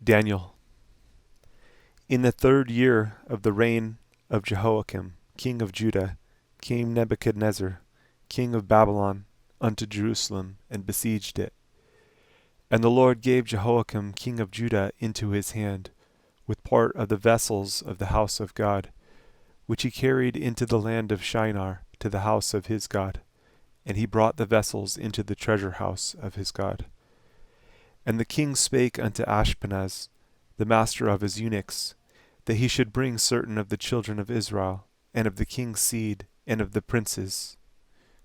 Daniel. In the 3rd year of the reign of Jehoiakim, king of Judah, came Nebuchadnezzar, king of Babylon, unto Jerusalem, and besieged it. And the Lord gave Jehoiakim king of Judah into his hand, with part of the vessels of the house of God, which he carried into the land of Shinar to the house of his God. And he brought the vessels into the treasure house of his God. And the king spake unto Ashpenaz, the master of his eunuchs, that he should bring certain of the children of Israel, and of the king's seed, and of the princes,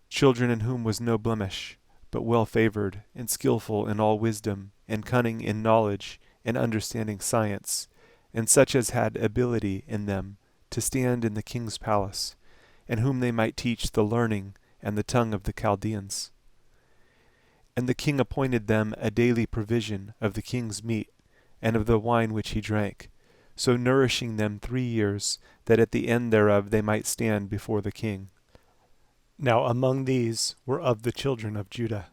children in whom was no blemish, but well favored, and skillful in all wisdom, and cunning in knowledge, and understanding science, and such as had ability in them to stand in the king's palace, and whom they might teach the learning and the tongue of the Chaldeans. And the king appointed them a daily provision of the king's meat, and of the wine which he drank, so nourishing them 3 years, that at the end thereof they might stand before the king. Now among these were of the children of Judah,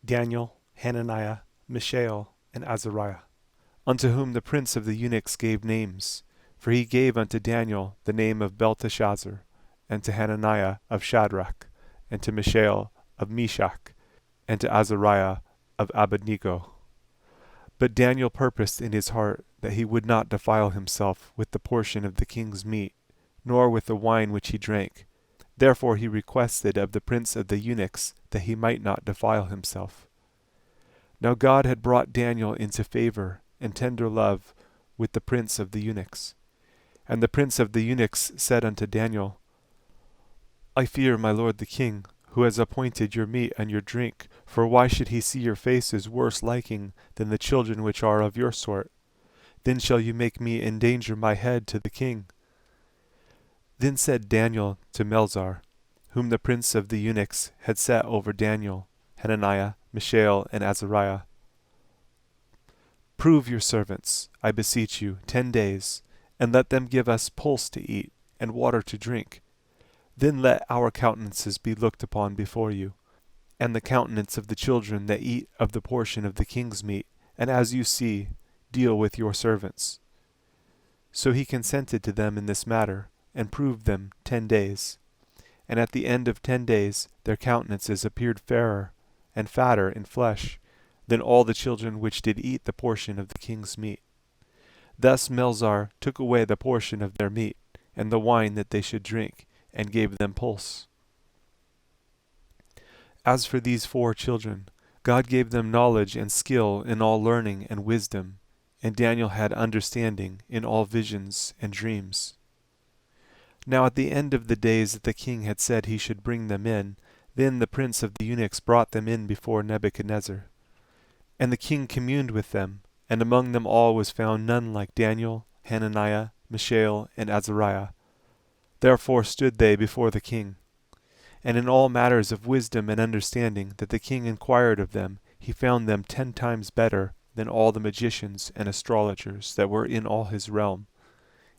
Daniel, Hananiah, Mishael, and Azariah, unto whom the prince of the eunuchs gave names, for he gave unto Daniel the name of Belteshazzar, and to Hananiah of Shadrach, and to Mishael of Meshach, and to Azariah of Abednego. But Daniel purposed in his heart that he would not defile himself with the portion of the king's meat, nor with the wine which he drank. Therefore he requested of the prince of the eunuchs that he might not defile himself. Now God had brought Daniel into favor and tender love with the prince of the eunuchs. And the prince of the eunuchs said unto Daniel, I fear my lord the king, who has appointed your meat and your drink, for why should he see your faces worse liking than the children which are of your sort? Then shall you make me endanger my head to the king. Then said Daniel to Melzar, whom the prince of the eunuchs had set over Daniel, Hananiah, Mishael, and Azariah, Prove your servants, I beseech you, 10 days, and let them give us pulse to eat, and water to drink. Then let our countenances be looked upon before you, and the countenance of the children that eat of the portion of the king's meat, and as you see, deal with your servants. So he consented to them in this matter, and proved them 10 days. And at the end of 10 days their countenances appeared fairer and fatter in flesh than all the children which did eat the portion of the king's meat. Thus Melzar took away the portion of their meat, and the wine that they should drink, and gave them pulse. As for these 4 children, God gave them knowledge and skill in all learning and wisdom, and Daniel had understanding in all visions and dreams. Now at the end of the days that the king had said he should bring them in, then the prince of the eunuchs brought them in before Nebuchadnezzar. And the king communed with them, and among them all was found none like Daniel, Hananiah, Mishael, and Azariah. Therefore stood they before the king. And in all matters of wisdom and understanding that the king inquired of them, he found them 10 times better than all the magicians and astrologers that were in all his realm.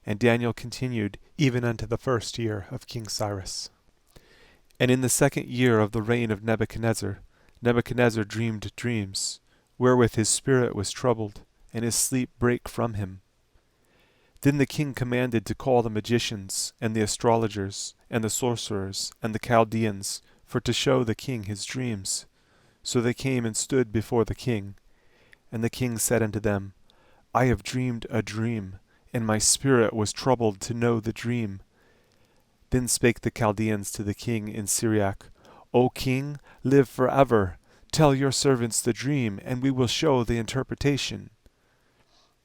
And Daniel continued even unto the 1st year of King Cyrus. And in the 2nd year of the reign of Nebuchadnezzar, Nebuchadnezzar dreamed dreams, wherewith his spirit was troubled, and his sleep brake from him. Then the king commanded to call the magicians, and the astrologers, and the sorcerers, and the Chaldeans, for to show the king his dreams. So they came and stood before the king. And the king said unto them, I have dreamed a dream, and my spirit was troubled to know the dream. Then spake the Chaldeans to the king in Syriac, O king, live forever. Tell your servants the dream, and we will show the interpretation.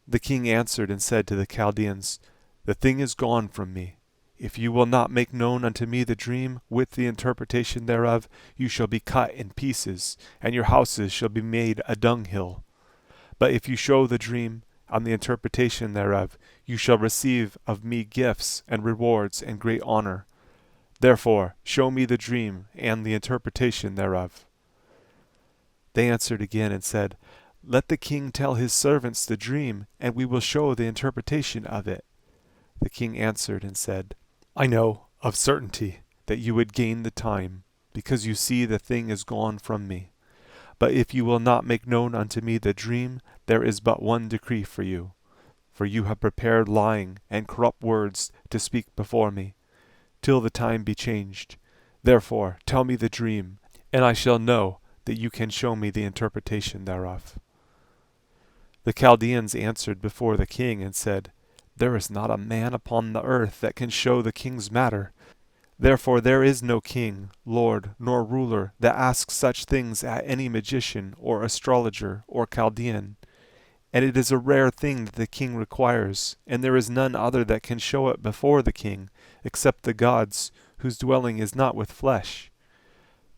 The king answered and said to the Chaldeans, The thing is gone from me. If you will not make known unto me the dream with the interpretation thereof, you shall be cut in pieces, and your houses shall be made a dunghill. But if you show the dream and the interpretation thereof, you shall receive of me gifts and rewards and great honor. Therefore show me the dream and the interpretation thereof. They answered again and said, Let the king tell his servants the dream, and we will show the interpretation of it. The king answered and said, I know of certainty that you would gain the time, because you see the thing is gone from me. But if you will not make known unto me the dream, there is but one decree for you, for you have prepared lying and corrupt words to speak before me, till the time be changed. Therefore tell me the dream, and I shall know that you can show me the interpretation thereof. The Chaldeans answered before the king and said, There is not a man upon the earth that can show the king's matter. Therefore there is no king, lord, nor ruler that asks such things at any magician or astrologer or Chaldean. And it is a rare thing that the king requires, and there is none other that can show it before the king, except the gods, whose dwelling is not with flesh.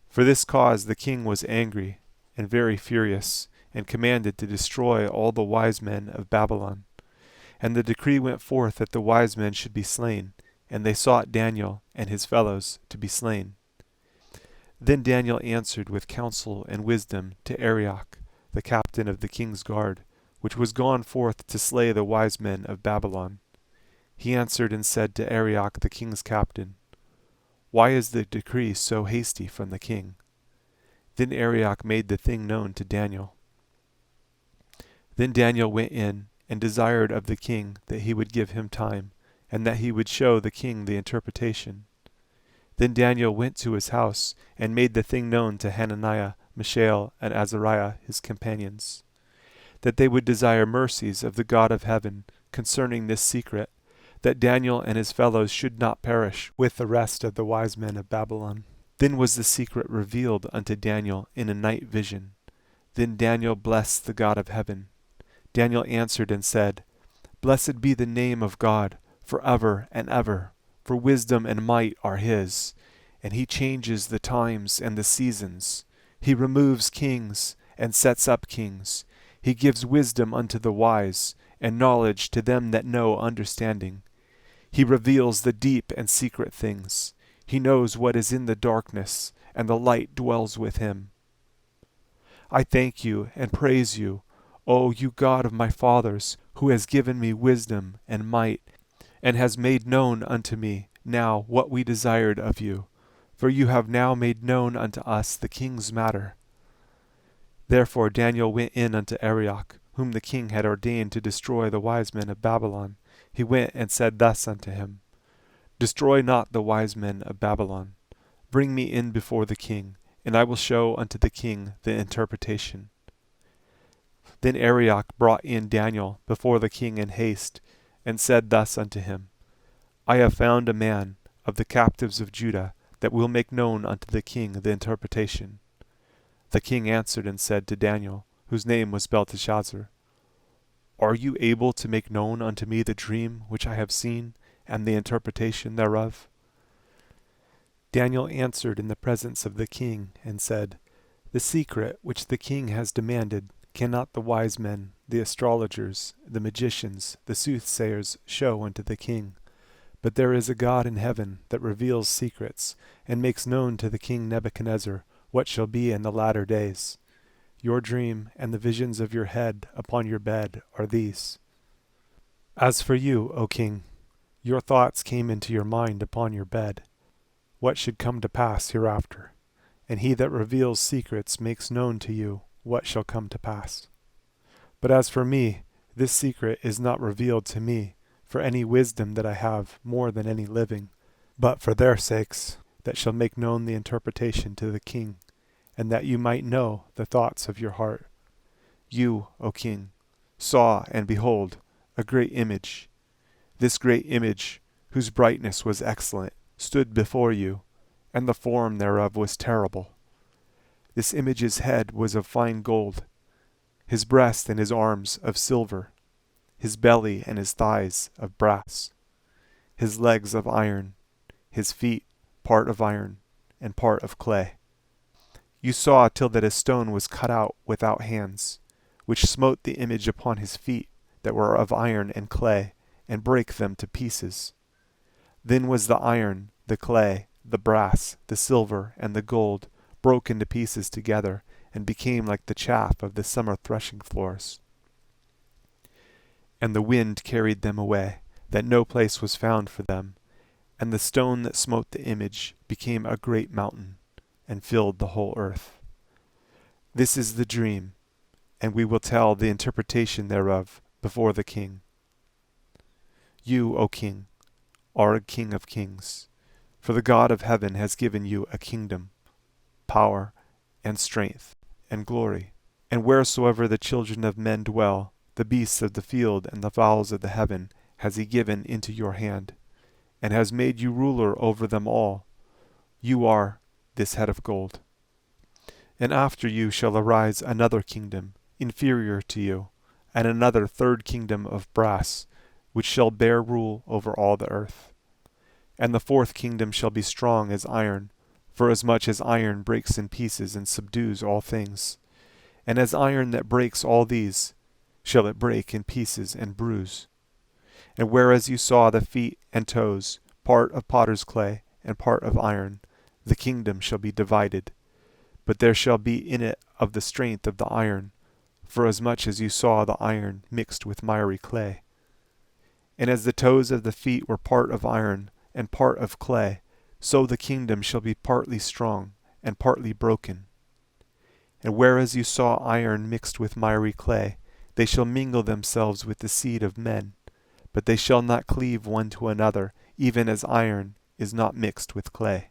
For this cause the king was angry, and very furious, and commanded to destroy all the wise men of Babylon. And the decree went forth that the wise men should be slain, and they sought Daniel and his fellows to be slain. Then Daniel answered with counsel and wisdom to Arioch, the captain of the king's guard, which was gone forth to slay the wise men of Babylon. He answered and said to Arioch the king's captain, Why is the decree so hasty from the king? Then Arioch made the thing known to Daniel. Then Daniel went in and desired of the king that he would give him time, and that he would show the king the interpretation. Then Daniel went to his house, and made the thing known to Hananiah, Mishael, and Azariah his companions, that they would desire mercies of the God of heaven concerning this secret, that Daniel and his fellows should not perish with the rest of the wise men of Babylon. Then was the secret revealed unto Daniel in a night vision. Then Daniel blessed the God of heaven. Daniel answered and said, Blessed be the name of God, forever and ever, for wisdom and might are his, and he changes the times and the seasons. He removes kings and sets up kings. He gives wisdom unto the wise, and knowledge to them that know understanding. He reveals the deep and secret things. He knows what is in the darkness, and the light dwells with him. I thank you and praise you, O you God of my fathers, who has given me wisdom and might, and has made known unto me now what we desired of you, for you have now made known unto us the king's matter. Therefore Daniel went in unto Arioch, whom the king had ordained to destroy the wise men of Babylon. He went and said thus unto him, Destroy not the wise men of Babylon. Bring me in before the king, and I will show unto the king the interpretation. Then Arioch brought in Daniel before the king in haste, and said thus unto him, I have found a man of the captives of Judah that will make known unto the king the interpretation. The king answered and said to Daniel, whose name was Belteshazzar, Are you able to make known unto me the dream which I have seen, and the interpretation thereof? Daniel answered in the presence of the king, and said, The secret which the king has demanded cannot the wise men, the astrologers, the magicians, the soothsayers show unto the king. But there is a God in heaven that reveals secrets, and makes known to the king Nebuchadnezzar what shall be in the latter days. Your dream and the visions of your head upon your bed are these. As for you, O king, your thoughts came into your mind upon your bed, what should come to pass hereafter, and he that reveals secrets makes known to you what shall come to pass. But as for me, this secret is not revealed to me for any wisdom that I have more than any living, but for their sakes that shall make known the interpretation to the king, and that you might know the thoughts of your heart. You, O king, saw, and behold, a great image. This great image, whose brightness was excellent, stood before you, and the form thereof was terrible. This image's head was of fine gold, his breast and his arms of silver, his belly and his thighs of brass, his legs of iron, his feet part of iron and part of clay. You saw till that a stone was cut out without hands, which smote the image upon his feet that were of iron and clay, and brake them to pieces. Then was the iron, the clay, the brass, the silver, and the gold broke into pieces together, and became like the chaff of the summer threshing floors. And the wind carried them away, that no place was found for them, and the stone that smote the image became a great mountain, and filled the whole earth. This is the dream, and we will tell the interpretation thereof before the king. You, O king, are a king of kings, for the God of heaven has given you a kingdom, power, and strength, and glory. And wheresoever the children of men dwell, the beasts of the field and the fowls of the heaven has he given into your hand, and has made you ruler over them all. You are this head of gold. And after you shall arise another kingdom, inferior to you, and another third kingdom of brass, which shall bear rule over all the earth. And the fourth kingdom shall be strong as iron, forasmuch as iron breaks in pieces and subdues all things. And as iron that breaks all these, shall it break in pieces and bruise. And whereas you saw the feet and toes, part of potter's clay and part of iron, the kingdom shall be divided. But there shall be in it of the strength of the iron, forasmuch as you saw the iron mixed with miry clay. And as the toes of the feet were part of iron and part of clay, so the kingdom shall be partly strong and partly broken. And whereas you saw iron mixed with miry clay, they shall mingle themselves with the seed of men, but they shall not cleave one to another, even as iron is not mixed with clay.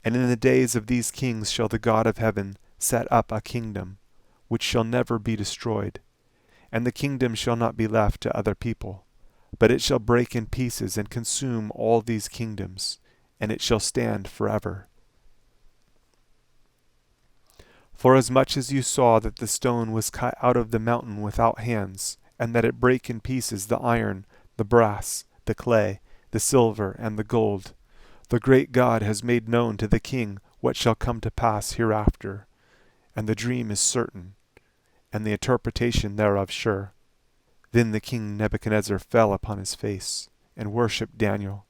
And in the days of these kings shall the God of heaven set up a kingdom, which shall never be destroyed, and the kingdom shall not be left to other people, but it shall break in pieces and consume all these kingdoms, and it shall stand forever. Forasmuch as you saw that the stone was cut out of the mountain without hands, and that it brake in pieces the iron, the brass, the clay, the silver, and the gold, the great God has made known to the king what shall come to pass hereafter, and the dream is certain, and the interpretation thereof sure. Then the king Nebuchadnezzar fell upon his face, and worshipped Daniel,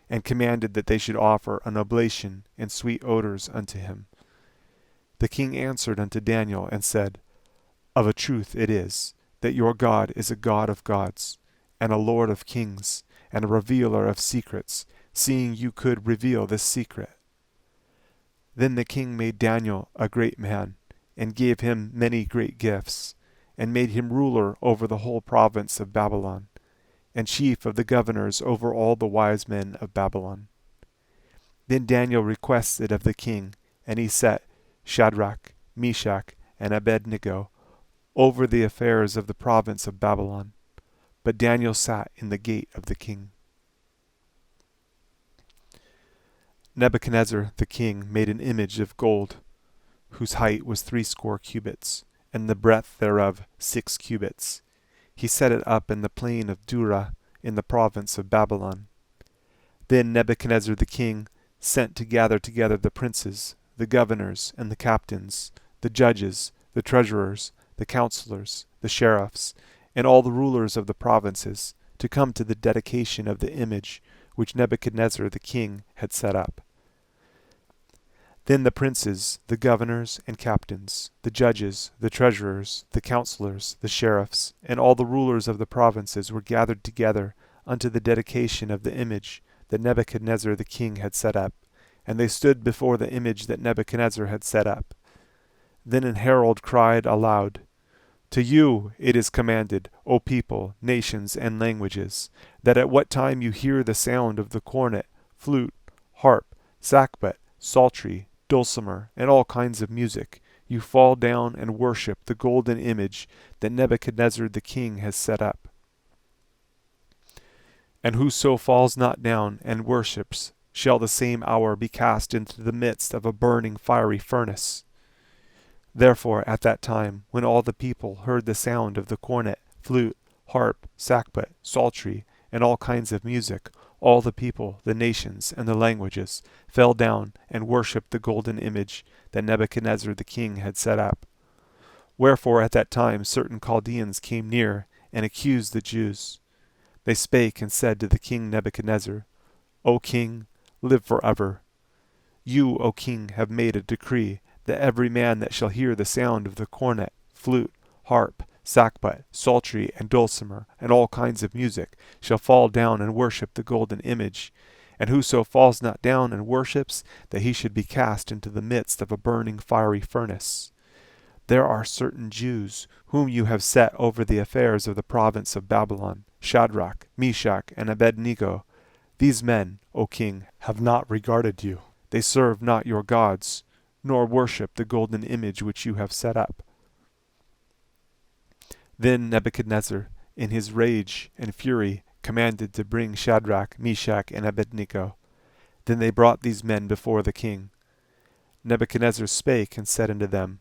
and commanded that they should offer an oblation and sweet odors unto him. The king answered unto Daniel, and said, Of a truth it is, that your God is a God of gods, and a Lord of kings, and a revealer of secrets, seeing you could reveal this secret. Then the king made Daniel a great man, and gave him many great gifts, and made him ruler over the whole province of Babylon, and chief of the governors over all the wise men of Babylon. Then Daniel requested of the king, and he set Shadrach, Meshach, and Abednego over the affairs of the province of Babylon. But Daniel sat in the gate of the king. Nebuchadnezzar the king made an image of gold, whose height was 60 cubits, and the breadth thereof 6 cubits. He set it up in the plain of Dura, in the province of Babylon. Then Nebuchadnezzar the king sent to gather together the princes, the governors, and the captains, the judges, the treasurers, the counselors, the sheriffs, and all the rulers of the provinces, to come to the dedication of the image which Nebuchadnezzar the king had set up. Then the princes, the governors and captains, the judges, the treasurers, the counselors, the sheriffs, and all the rulers of the provinces were gathered together unto the dedication of the image that Nebuchadnezzar the king had set up, and they stood before the image that Nebuchadnezzar had set up. Then an herald cried aloud, To you it is commanded, O people, nations, and languages, that at what time you hear the sound of the cornet, flute, harp, sackbut, psaltery, dulcimer, and all kinds of music, you fall down and worship the golden image that Nebuchadnezzar the king has set up. And whoso falls not down and worships shall the same hour be cast into the midst of a burning fiery furnace. Therefore at that time, when all the people heard the sound of the cornet, flute, harp, sackbut, psaltery, and all kinds of music, all the people, the nations, and the languages fell down and worshipped the golden image that Nebuchadnezzar the king had set up. Wherefore at that time certain Chaldeans came near and accused the Jews. They spake and said to the king Nebuchadnezzar, O king, live forever. You, O king, have made a decree that every man that shall hear the sound of the cornet, flute, harp, sackbut, psaltery, and dulcimer, and all kinds of music, shall fall down and worship the golden image. And whoso falls not down and worships, that he should be cast into the midst of a burning fiery furnace. There are certain Jews whom you have set over the affairs of the province of Babylon, Shadrach, Meshach, and Abednego. These men, O king, have not regarded you. They serve not your gods, nor worship the golden image which you have set up. Then Nebuchadnezzar, in his rage and fury, commanded to bring Shadrach, Meshach, and Abednego. Then they brought these men before the king. Nebuchadnezzar spake and said unto them,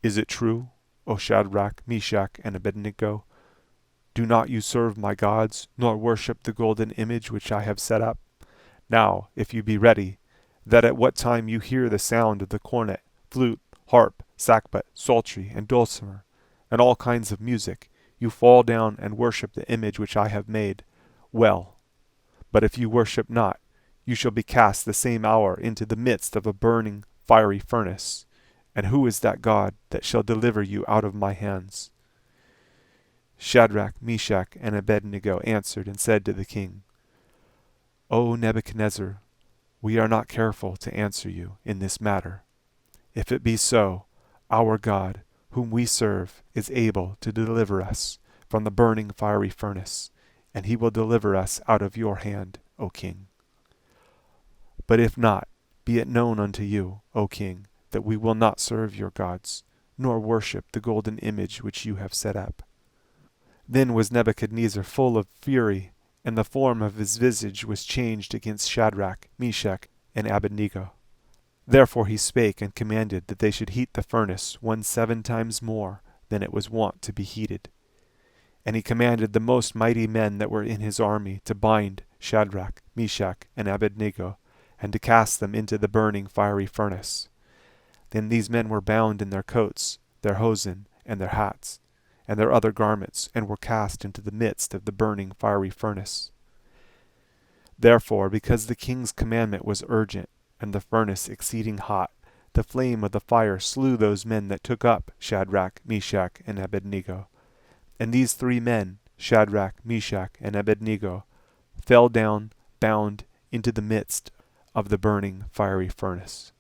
Is it true, O Shadrach, Meshach, and Abednego? Do not you serve my gods, nor worship the golden image which I have set up? Now, if you be ready, that at what time you hear the sound of the cornet, flute, harp, sackbut, psaltery, and dulcimer, and all kinds of music, you fall down and worship the image which I have made, well. But if you worship not, you shall be cast the same hour into the midst of a burning fiery furnace. And who is that God that shall deliver you out of my hands? Shadrach, Meshach, and Abednego answered and said to the king, O Nebuchadnezzar, we are not careful to answer you in this matter. If it be so, our God, whom we serve, is able to deliver us from the burning fiery furnace, and he will deliver us out of your hand, O king. But if not, be it known unto you, O king, that we will not serve your gods, nor worship the golden image which you have set up. Then was Nebuchadnezzar full of fury, and the form of his visage was changed against Shadrach, Meshach, and Abednego. Therefore he spake and commanded that they should heat the furnace 17 times more than it was wont to be heated. And he commanded the most mighty men that were in his army to bind Shadrach, Meshach, and Abednego, and to cast them into the burning fiery furnace. Then these men were bound in their coats, their hosen, and their hats, and their other garments, and were cast into the midst of the burning fiery furnace. Therefore, because the king's commandment was urgent, and the furnace exceeding hot, the flame of the fire slew those men that took up Shadrach, Meshach, and Abednego. And these 3 men, Shadrach, Meshach, and Abednego, fell down, bound, into the midst of the burning fiery furnace.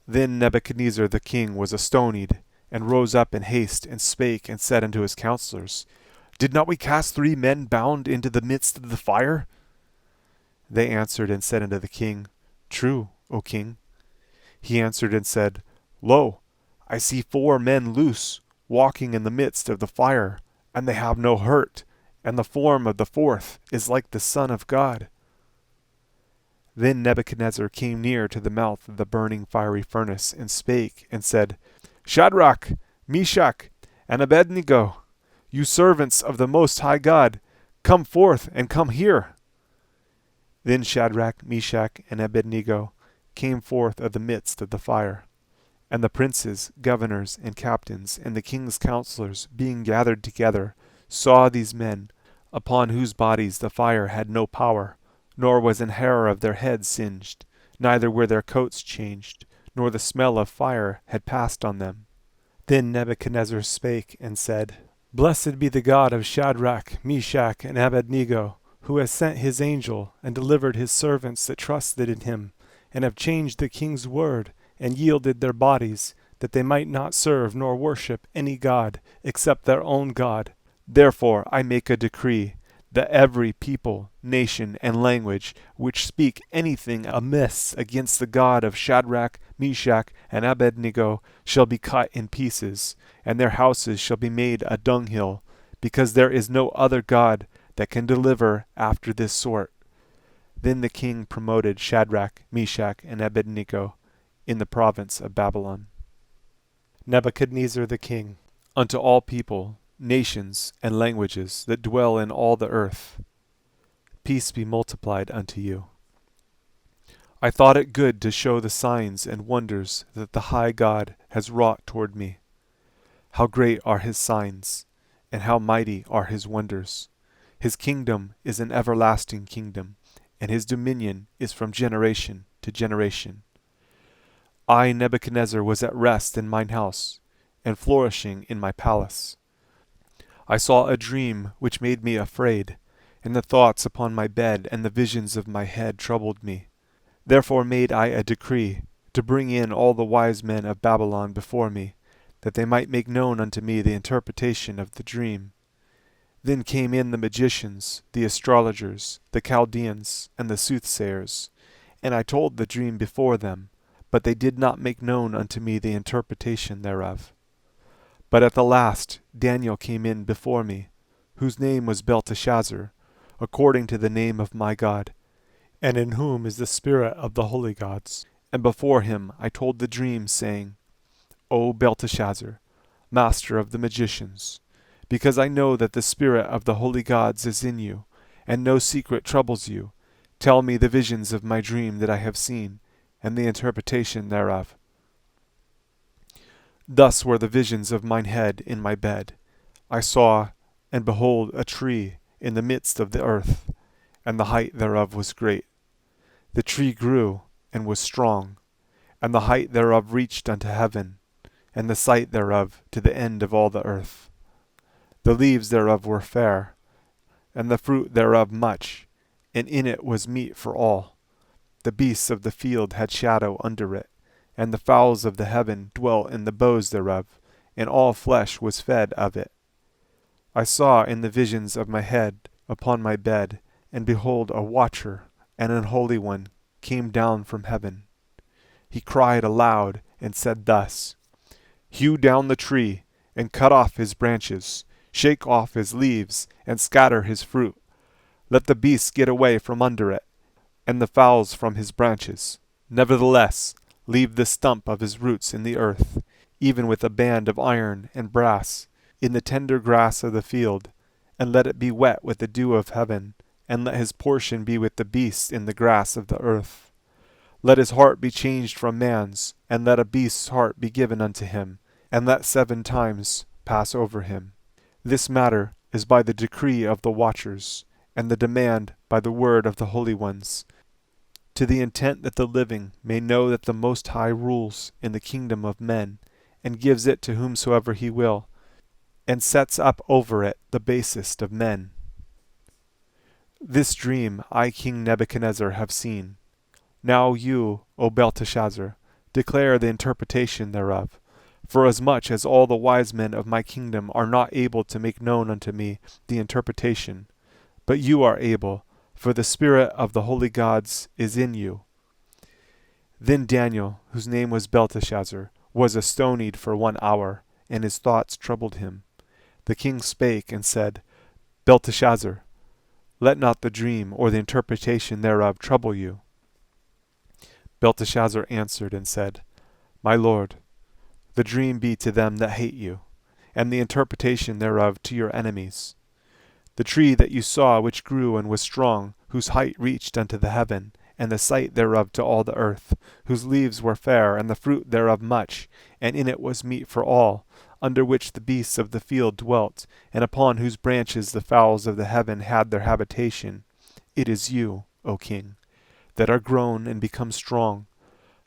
Then Nebuchadnezzar the king was astonied, and rose up in haste, and spake and said unto his counselors, Did not we cast 3 men bound into the midst of the fire? They answered and said unto the king, True, O king. He answered and said, Lo, I see 4 men loose, walking in the midst of the fire, and they have no hurt, and the form of the 4th is like the Son of God. Then Nebuchadnezzar came near to the mouth of the burning fiery furnace, and spake and said, Shadrach, Meshach, and Abednego, you servants of the Most High God, come forth and come here. Then Shadrach, Meshach, and Abednego came forth of the midst of the fire. And the princes, governors, and captains, and the king's counselors, being gathered together, saw these men, upon whose bodies the fire had no power, nor was an hair of their heads singed, neither were their coats changed, nor the smell of fire had passed on them. Then Nebuchadnezzar spake and said, Blessed be the God of Shadrach, Meshach, and Abednego, who has sent his angel, and delivered his servants that trusted in him, and have changed the king's word, and yielded their bodies, that they might not serve nor worship any god, except their own God. Therefore I make a decree, that every people, nation, and language, which speak anything amiss against the God of Shadrach, Meshach, and Abednego, shall be cut in pieces, and their houses shall be made a dunghill, because there is no other God that can deliver after this sort. Then the king promoted Shadrach, Meshach, and Abednego in the province of Babylon. Nebuchadnezzar the king, unto all people, nations, and languages that dwell in all the earth, peace be multiplied unto you. I thought it good to show the signs and wonders that the high God has wrought toward me. How great are his signs, and how mighty are his wonders. His kingdom is an everlasting kingdom, and his dominion is from generation to generation. I, Nebuchadnezzar, was at rest in mine house, and flourishing in my palace. I saw a dream which made me afraid, and the thoughts upon my bed and the visions of my head troubled me. Therefore made I a decree, to bring in all the wise men of Babylon before me, that they might make known unto me the interpretation of the dream. Then came in the magicians, the astrologers, the Chaldeans, and the soothsayers, and I told the dream before them, but they did not make known unto me the interpretation thereof. But at the last Daniel came in before me, whose name was Belteshazzar, according to the name of my God, and in whom is the spirit of the holy gods. And before him I told the dream, saying, O Belteshazzar, master of the magicians, because I know that the spirit of the holy gods is in you, and no secret troubles you, tell me the visions of my dream that I have seen, and the interpretation thereof. Thus were the visions of mine head in my bed. I saw, and behold, a tree in the midst of the earth, and the height thereof was great. The tree grew, and was strong, and the height thereof reached unto heaven, and the sight thereof to the end of all the earth. The leaves thereof were fair, and the fruit thereof much, and in it was meat for all. The beasts of the field had shadow under it, and the fowls of the heaven dwelt in the boughs thereof, and all flesh was fed of it. I saw in the visions of my head upon my bed, and behold, a watcher and an holy one came down from heaven. He cried aloud and said thus, Hew down the tree, and cut off his branches, shake off his leaves, and scatter his fruit. Let the beasts get away from under it, and the fowls from his branches. Nevertheless, leave the stump of his roots in the earth, even with a band of iron and brass, in the tender grass of the field, and let it be wet with the dew of heaven, and let his portion be with the beasts in the grass of the earth. Let his heart be changed from man's, and let a beast's heart be given unto him, and let 7 times pass over him. This matter is by the decree of the watchers, and the demand by the word of the holy ones, to the intent that the living may know that the Most High rules in the kingdom of men, and gives it to whomsoever he will, and sets up over it the basest of men. This dream I, King Nebuchadnezzar, have seen. Now you, O Belteshazzar, declare the interpretation thereof, forasmuch as all the wise men of my kingdom are not able to make known unto me the interpretation, but you are able, for the spirit of the holy gods is in you. Then Daniel, whose name was Belteshazzar, was astonied for 1 hour, and his thoughts troubled him. The king spake and said, Belteshazzar, let not the dream or the interpretation thereof trouble you. Belteshazzar answered and said, My lord, the dream be to them that hate you, and the interpretation thereof to your enemies. The tree that you saw which grew and was strong, whose height reached unto the heaven, and the sight thereof to all the earth, whose leaves were fair, and the fruit thereof much, and in it was meat for all, under which the beasts of the field dwelt, and upon whose branches the fowls of the heaven had their habitation. It is you, O king, that are grown and become strong,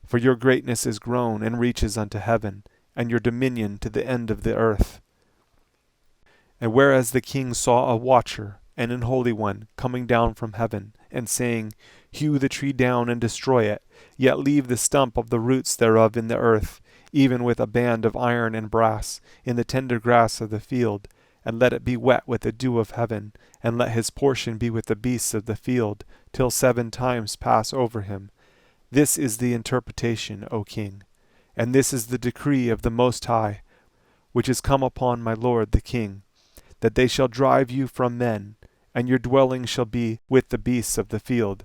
for your greatness is grown and reaches unto heaven, and your dominion to the end of the earth. And whereas the king saw a watcher and an holy one coming down from heaven, and saying, Hew the tree down and destroy it, yet leave the stump of the roots thereof in the earth, even with a band of iron and brass, in the tender grass of the field, and let it be wet with the dew of heaven, and let his portion be with the beasts of the field, till 7 times pass over him. This is the interpretation, O king, and this is the decree of the Most High, which is come upon my lord the king, that they shall drive you from men, and your dwelling shall be with the beasts of the field.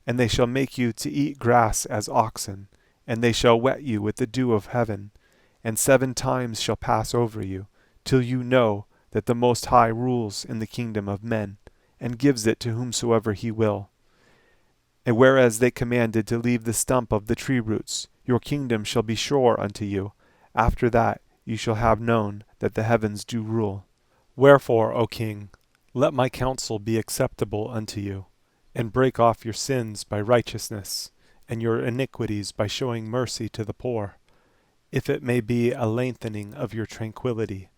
And they shall make you to eat grass as oxen, and they shall wet you with the dew of heaven, and 7 times shall pass over you, till you know that the Most High rules in the kingdom of men, and gives it to whomsoever he will. And whereas they commanded to leave the stump of the tree roots, your kingdom shall be sure unto you. After that you shall have known that the heavens do rule. Wherefore, O king, let my counsel be acceptable unto you, and break off your sins by righteousness, and your iniquities by showing mercy to the poor, if it may be a lengthening of your tranquillity.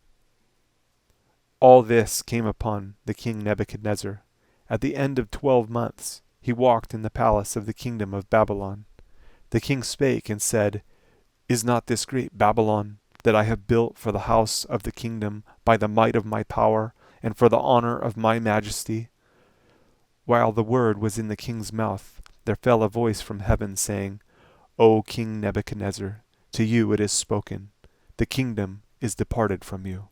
All this came upon the king Nebuchadnezzar. At the end of 12 months he walked in the palace of the kingdom of Babylon. The king spake and said, Is not this great Babylon, that I have built for the house of the kingdom by the might of my power, and for the honor of my majesty? While the word was in the king's mouth, there fell a voice from heaven, saying, O King Nebuchadnezzar, to you it is spoken, the kingdom is departed from you.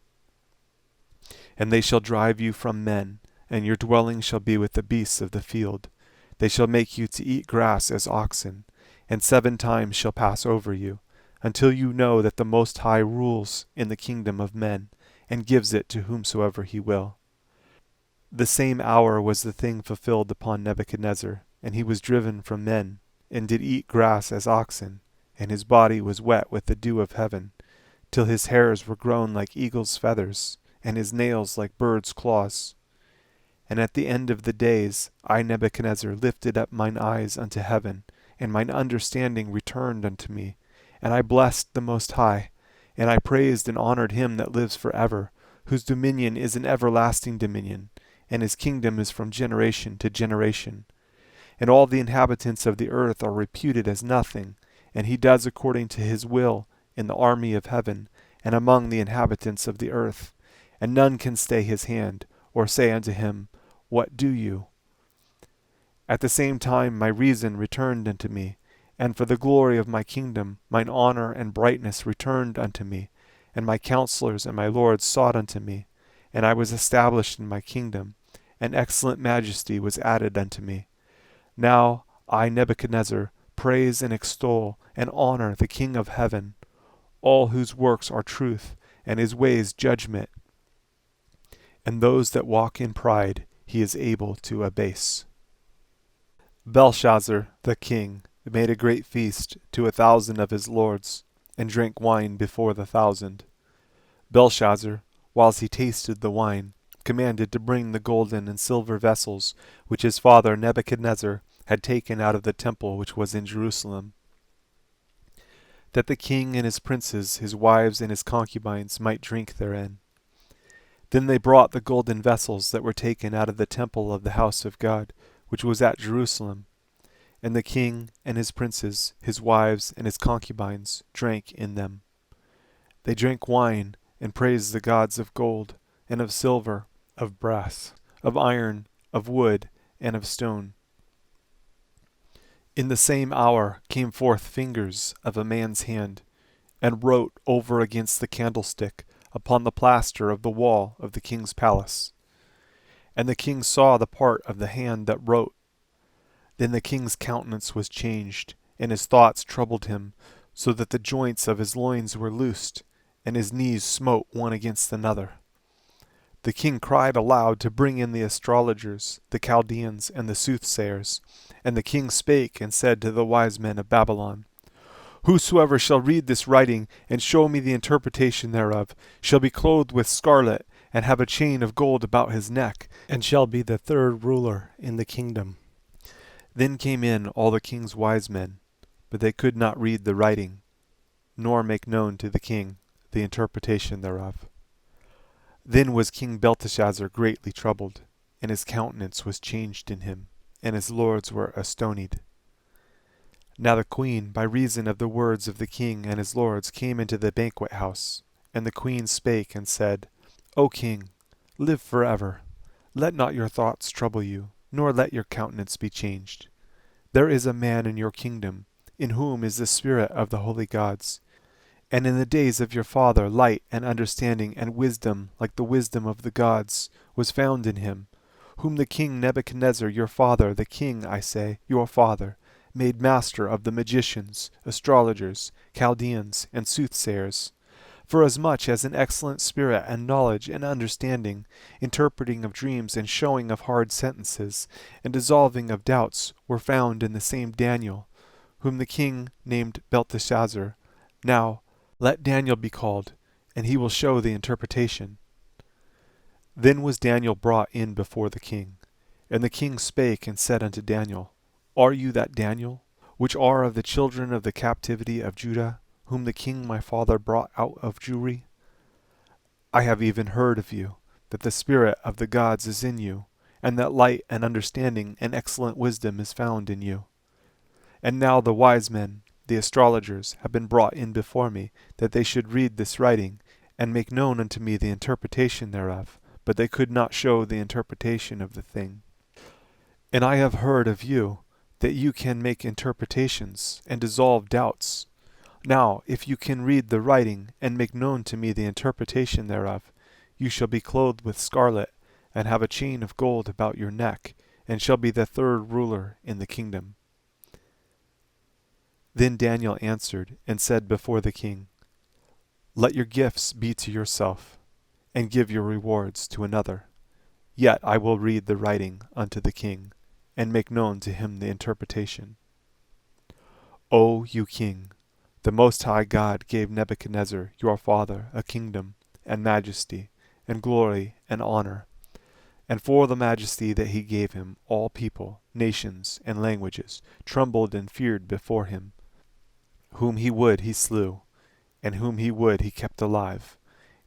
And they shall drive you from men, and your dwelling shall be with the beasts of the field. They shall make you to eat grass as oxen, and 7 times shall pass over you, until you know that the Most High rules in the kingdom of men, and gives it to whomsoever he will. The same hour was the thing fulfilled upon Nebuchadnezzar, and he was driven from men, and did eat grass as oxen, and his body was wet with the dew of heaven, till his hairs were grown like eagle's feathers, and his nails like birds' claws. And at the end of the days I Nebuchadnezzar lifted up mine eyes unto heaven, and mine understanding returned unto me, and I blessed the Most High, and I praised and honored him that lives for ever, whose dominion is an everlasting dominion, and his kingdom is from generation to generation. And all the inhabitants of the earth are reputed as nothing, and he does according to his will in the army of heaven, and among the inhabitants of the earth. And none can stay his hand, or say unto him, What do you? At the same time my reason returned unto me, and for the glory of my kingdom mine honor and brightness returned unto me, and my counselors and my lords sought unto me, and I was established in my kingdom, and excellent majesty was added unto me. Now I Nebuchadnezzar praise and extol and honor the King of heaven, all whose works are truth, and his ways judgment, and those that walk in pride he is able to abase. Belshazzar the king made a great feast to 1,000 of his lords, and drank wine before the 1,000. Belshazzar, whilst he tasted the wine, commanded to bring the golden and silver vessels which his father Nebuchadnezzar had taken out of the temple which was in Jerusalem, that the king and his princes, his wives and his concubines might drink therein. Then they brought the golden vessels that were taken out of the temple of the house of God, which was at Jerusalem. And the king and his princes, his wives and his concubines, drank in them. They drank wine, and praised the gods of gold, and of silver, of brass, of iron, of wood, and of stone. In the same hour came forth fingers of a man's hand, and wrote over against the candlestick upon the plaster of the wall of the king's palace. And the king saw the part of the hand that wrote. Then the king's countenance was changed, and his thoughts troubled him, so that the joints of his loins were loosed, and his knees smote one against another. The king cried aloud to bring in the astrologers, the Chaldeans, and the soothsayers. And the king spake and said to the wise men of Babylon, Whosoever shall read this writing, and show me the interpretation thereof, shall be clothed with scarlet, and have a chain of gold about his neck, and shall be the 3rd ruler in the kingdom. Then came in all the king's wise men, but they could not read the writing, nor make known to the king the interpretation thereof. Then was King Belteshazzar greatly troubled, and his countenance was changed in him, and his lords were astonied. Now the queen, by reason of the words of the king and his lords, came into the banquet house. And the queen spake and said, O king, live forever. Let not your thoughts trouble you, nor let your countenance be changed. There is a man in your kingdom, in whom is the spirit of the holy gods. And in the days of your father light and understanding and wisdom like the wisdom of the gods was found in him, whom the king Nebuchadnezzar your father, the king, I say, your father, made master of the magicians, astrologers, Chaldeans, and soothsayers, forasmuch as an excellent spirit and knowledge and understanding, interpreting of dreams and showing of hard sentences, and dissolving of doubts were found in the same Daniel, whom the king named Belteshazzar. Now let Daniel be called, and he will show the interpretation. Then was Daniel brought in before the king. And the king spake and said unto Daniel, Are you that Daniel, which are of the children of the captivity of Judah, whom the king my father brought out of Jewry? I have even heard of you, that the spirit of the gods is in you, and that light and understanding and excellent wisdom is found in you. And now the wise men, the astrologers, have been brought in before me, that they should read this writing, and make known unto me the interpretation thereof, but they could not show the interpretation of the thing. And I have heard of you, that you can make interpretations, and dissolve doubts. Now, if you can read the writing, and make known to me the interpretation thereof, you shall be clothed with scarlet, and have a chain of gold about your neck, and shall be the third ruler in the kingdom. Then Daniel answered and said before the king, Let your gifts be to yourself, and give your rewards to another. Yet I will read the writing unto the king, and make known to him the interpretation. O you king, the Most High God gave Nebuchadnezzar your father a kingdom, and majesty, and glory, and honor. And for the majesty that he gave him, all people, nations, and languages trembled and feared before him. Whom he would he slew, and whom he would he kept alive,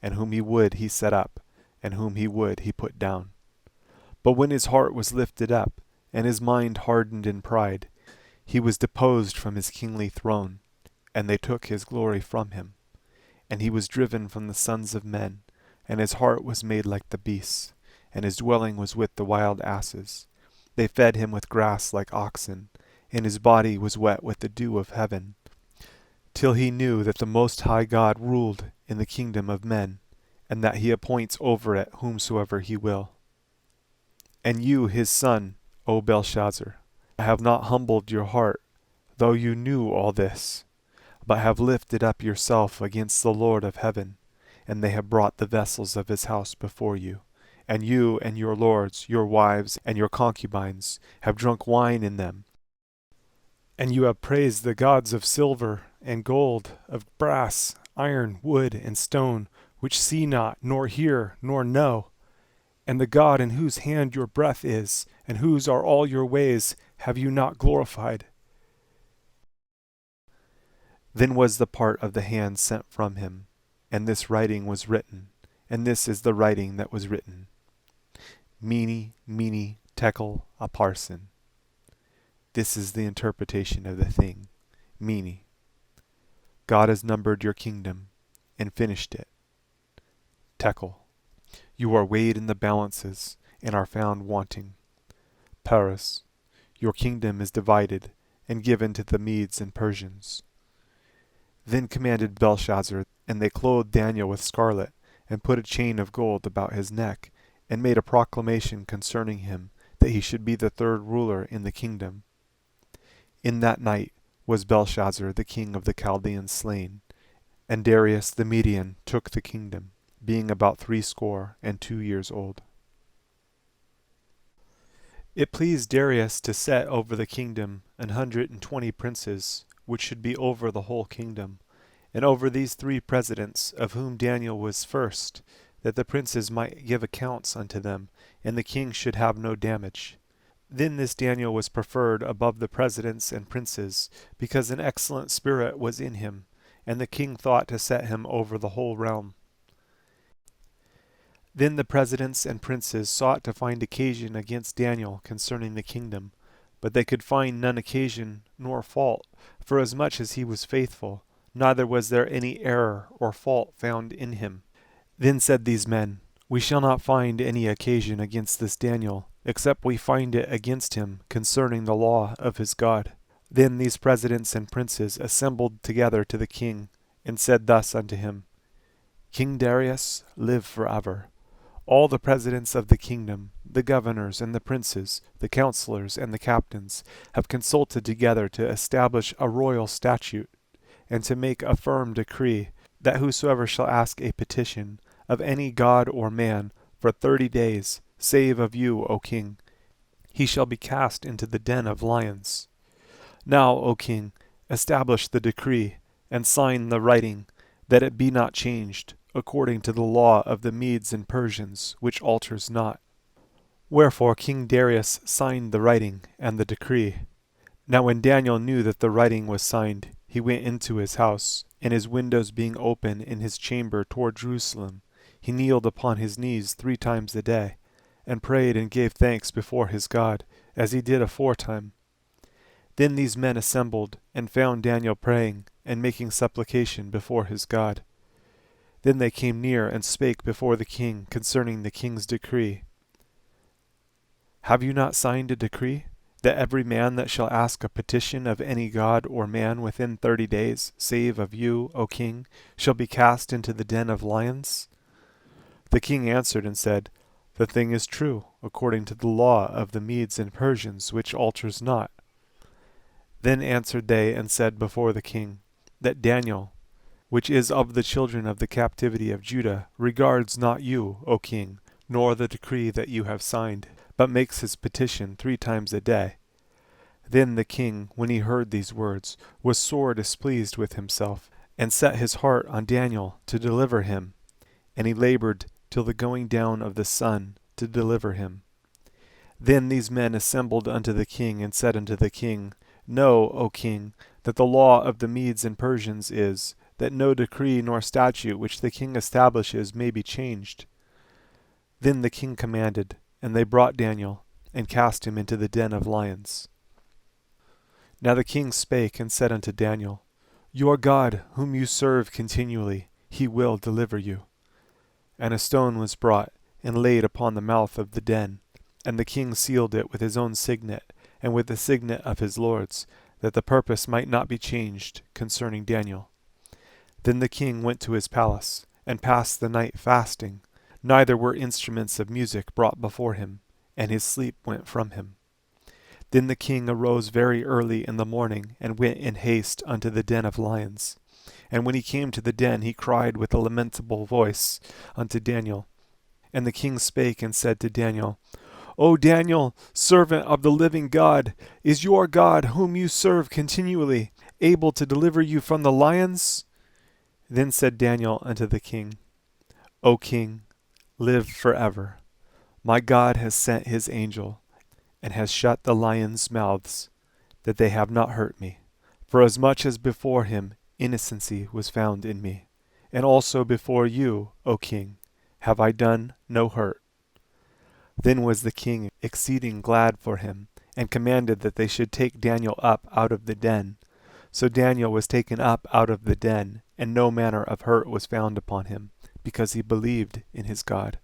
and whom he would he set up, and whom he would he put down. But when his heart was lifted up, and his mind hardened in pride, he was deposed from his kingly throne, and they took his glory from him. And he was driven from the sons of men, and his heart was made like the beasts, and his dwelling was with the wild asses. They fed him with grass like oxen, and his body was wet with the dew of heaven, till he knew that the Most High God ruled in the kingdom of men, and that he appoints over it whomsoever he will. And you, his son, O Belshazzar, have not humbled your heart, though you knew all this, but have lifted up yourself against the Lord of heaven, and they have brought the vessels of his house before you. And you and your lords, your wives, and your concubines have drunk wine in them. And you have praised the gods of silver and gold, of brass, iron, wood, and stone, which see not, nor hear, nor know. And the God in whose hand your breath is, and whose are all your ways, have you not glorified? Then was the part of the hand sent from him, and this writing was written, and this is the writing that was written. Mene, mene, tekel, upharsin. This is the interpretation of the thing. Mene. God has numbered your kingdom, and finished it. Tekel. You are weighed in the balances, and are found wanting. Peres. Your kingdom is divided, and given to the Medes and Persians. Then commanded Belshazzar, and they clothed Daniel with scarlet, and put a chain of gold about his neck, and made a proclamation concerning him, that he should be the third ruler in the kingdom. In that night was Belshazzar the king of the Chaldeans slain, and Darius the Median took the kingdom, being about 62 years old. It pleased Darius to set over the kingdom 120 princes, which should be over the whole kingdom, and over these 3 presidents, of whom Daniel was first, that the princes might give accounts unto them, and the king should have no damage. Then this Daniel was preferred above the presidents and princes, because an excellent spirit was in him, and the king thought to set him over the whole realm. Then the presidents and princes sought to find occasion against Daniel concerning the kingdom, but they could find none occasion nor fault, forasmuch as he was faithful, neither was there any error or fault found in him. Then said these men, We shall not find any occasion against this Daniel, except we find it against him concerning the law of his God. Then these presidents and princes assembled together to the king, and said thus unto him, King Darius, live forever. All the presidents of the kingdom, the governors and the princes, the counselors and the captains, have consulted together to establish a royal statute, and to make a firm decree, that whosoever shall ask a petition of any god or man for 30 days, save of you, O king, he shall be cast into the den of lions. Now, O king, establish the decree, and sign the writing, that it be not changed, according to the law of the Medes and Persians, which alters not. Wherefore King Darius signed the writing and the decree. Now when Daniel knew that the writing was signed, he went into his house, and his windows being open in his chamber toward Jerusalem, he kneeled upon his knees 3 times a day, and prayed and gave thanks before his God, as he did aforetime. Then these men assembled, and found Daniel praying, and making supplication before his God. Then they came near and spake before the king concerning the king's decree. Have you not signed a decree, that every man that shall ask a petition of any god or man within 30 days, save of you, O king, shall be cast into the den of lions? The king answered and said, The thing is true, according to the law of the Medes and Persians, which alters not. Then answered they and said before the king, that Daniel, which is of the children of the captivity of Judah, regards not you, O king, nor the decree that you have signed, but makes his petition 3 times a day. Then the king, when he heard these words, was sore displeased with himself, and set his heart on Daniel to deliver him. And he labored till the going down of the sun to deliver him. Then these men assembled unto the king, and said unto the king, Know, O king, that the law of the Medes and Persians is, that no decree nor statute which the king establishes may be changed. Then the king commanded, and they brought Daniel, and cast him into the den of lions. Now the king spake and said unto Daniel, Your God, whom you serve continually, he will deliver you. And a stone was brought, and laid upon the mouth of the den, and the king sealed it with his own signet, and with the signet of his lords, that the purpose might not be changed concerning Daniel. Then the king went to his palace, and passed the night fasting, neither were instruments of music brought before him, and his sleep went from him. Then the king arose very early in the morning, and went in haste unto the den of lions. And when he came to the den, he cried with a lamentable voice unto Daniel. And the king spake and said to Daniel, O Daniel, servant of the living God, is your God, whom you serve continually, able to deliver you from the lions? Then said Daniel unto the king, O king, live forever. My God has sent his angel, and has shut the lions' mouths, that they have not hurt me. For as much as before him innocency was found in me, and also before you, O king, have I done no hurt. Then was the king exceeding glad for him, and commanded that they should take Daniel up out of the den. So Daniel was taken up out of the den, and no manner of hurt was found upon him, because he believed in his God.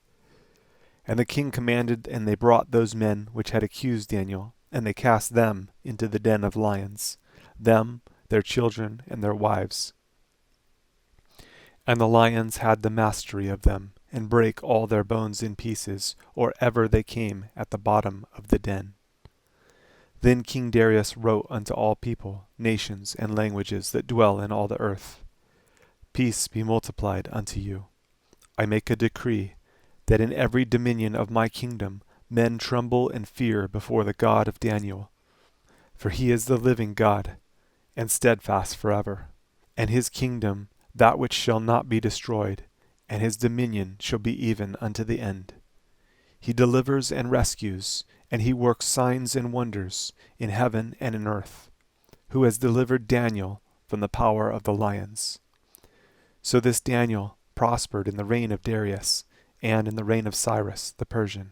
And the king commanded, and they brought those men which had accused Daniel, and they cast them into the den of lions, them, their children, and their wives. And the lions had the mastery of them, and brake all their bones in pieces, or ever they came at the bottom of the den. Then King Darius wrote unto all people, nations, and languages that dwell in all the earth, Peace be multiplied unto you. I make a decree, that in every dominion of my kingdom men tremble and fear before the God of Daniel. For he is the living God, and steadfast forever. And his kingdom that which shall not be destroyed, and his dominion shall be even unto the end. He delivers and rescues, and he works signs and wonders in heaven and in earth, who has delivered Daniel from the power of the lions. So this Daniel prospered in the reign of Darius, and in the reign of Cyrus the Persian.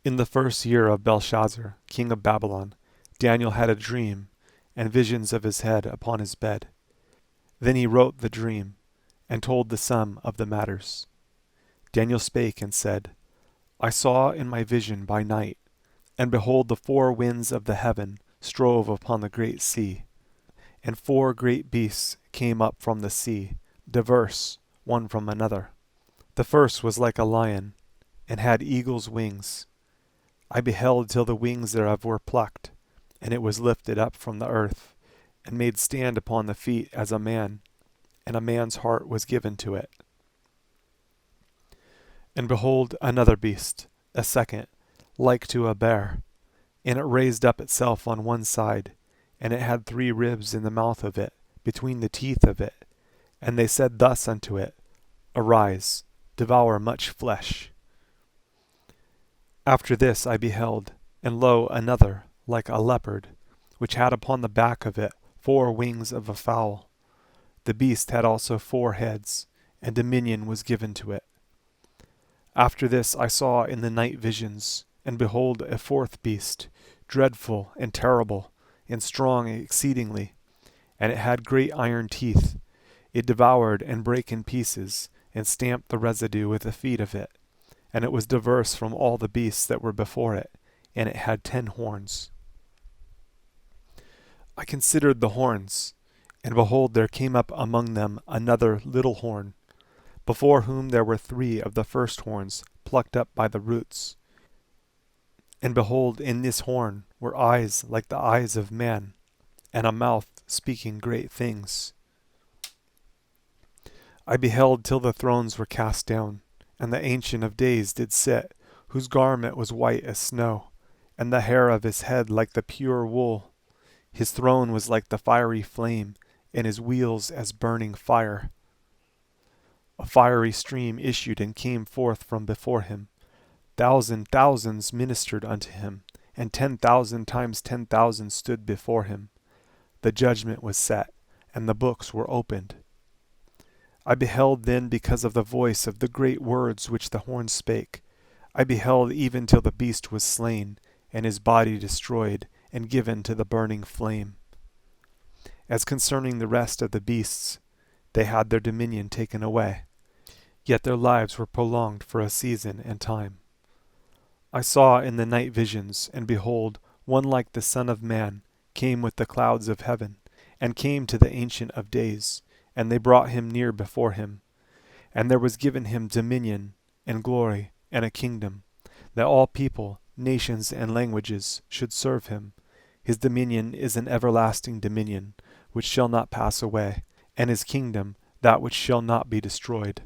In the 1st year of Belshazzar, king of Babylon, Daniel had a dream, and visions of his head upon his bed. Then he wrote the dream, and told the sum of the matters. Daniel spake and said, I saw in my vision by night, and behold, the 4 winds of the heaven strove upon the great sea, and 4 great beasts came up from the sea, diverse, one from another. The first was like a lion, and had eagle's wings. I beheld till the wings thereof were plucked, and it was lifted up from the earth, and made stand upon the feet as a man, and a man's heart was given to it. And behold, another beast, a second, like to a bear, and it raised up itself on one side, and it had 3 ribs in the mouth of it, between the teeth of it. And they said thus unto it, Arise, devour much flesh. After this I beheld, and lo, another, like a leopard, which had upon the back of it 4 wings of a fowl. The beast had also 4 heads, and dominion was given to it. After this I saw in the night visions, and behold, a fourth beast, dreadful and terrible, and strong exceedingly, and it had great iron teeth. It devoured and brake in pieces, and stamped the residue with the feet of it. And it was diverse from all the beasts that were before it, and it had 10 horns. I considered the horns, and behold, there came up among them another little horn, before whom there were 3 of the first horns plucked up by the roots. And behold, in this horn were eyes like the eyes of man, and a mouth speaking great things. I beheld till the thrones were cast down, and the Ancient of Days did sit, whose garment was white as snow, and the hair of his head like the pure wool. His throne was like the fiery flame, and his wheels as burning fire. A fiery stream issued and came forth from before him. Thousands ministered unto him, and 10,000 times 10,000 stood before him. The judgment was set, and the books were opened. I beheld then because of the voice of the great words which the horn spake. I beheld even till the beast was slain, and his body destroyed, and given to the burning flame. As concerning the rest of the beasts, they had their dominion taken away, yet their lives were prolonged for a season and time. I saw in the night visions, and behold, one like the Son of Man came with the clouds of heaven, and came to the Ancient of Days, and they brought him near before him. And there was given him dominion, and glory, and a kingdom, that all people, nations, and languages should serve him. His dominion is an everlasting dominion, which shall not pass away, and his kingdom that which shall not be destroyed.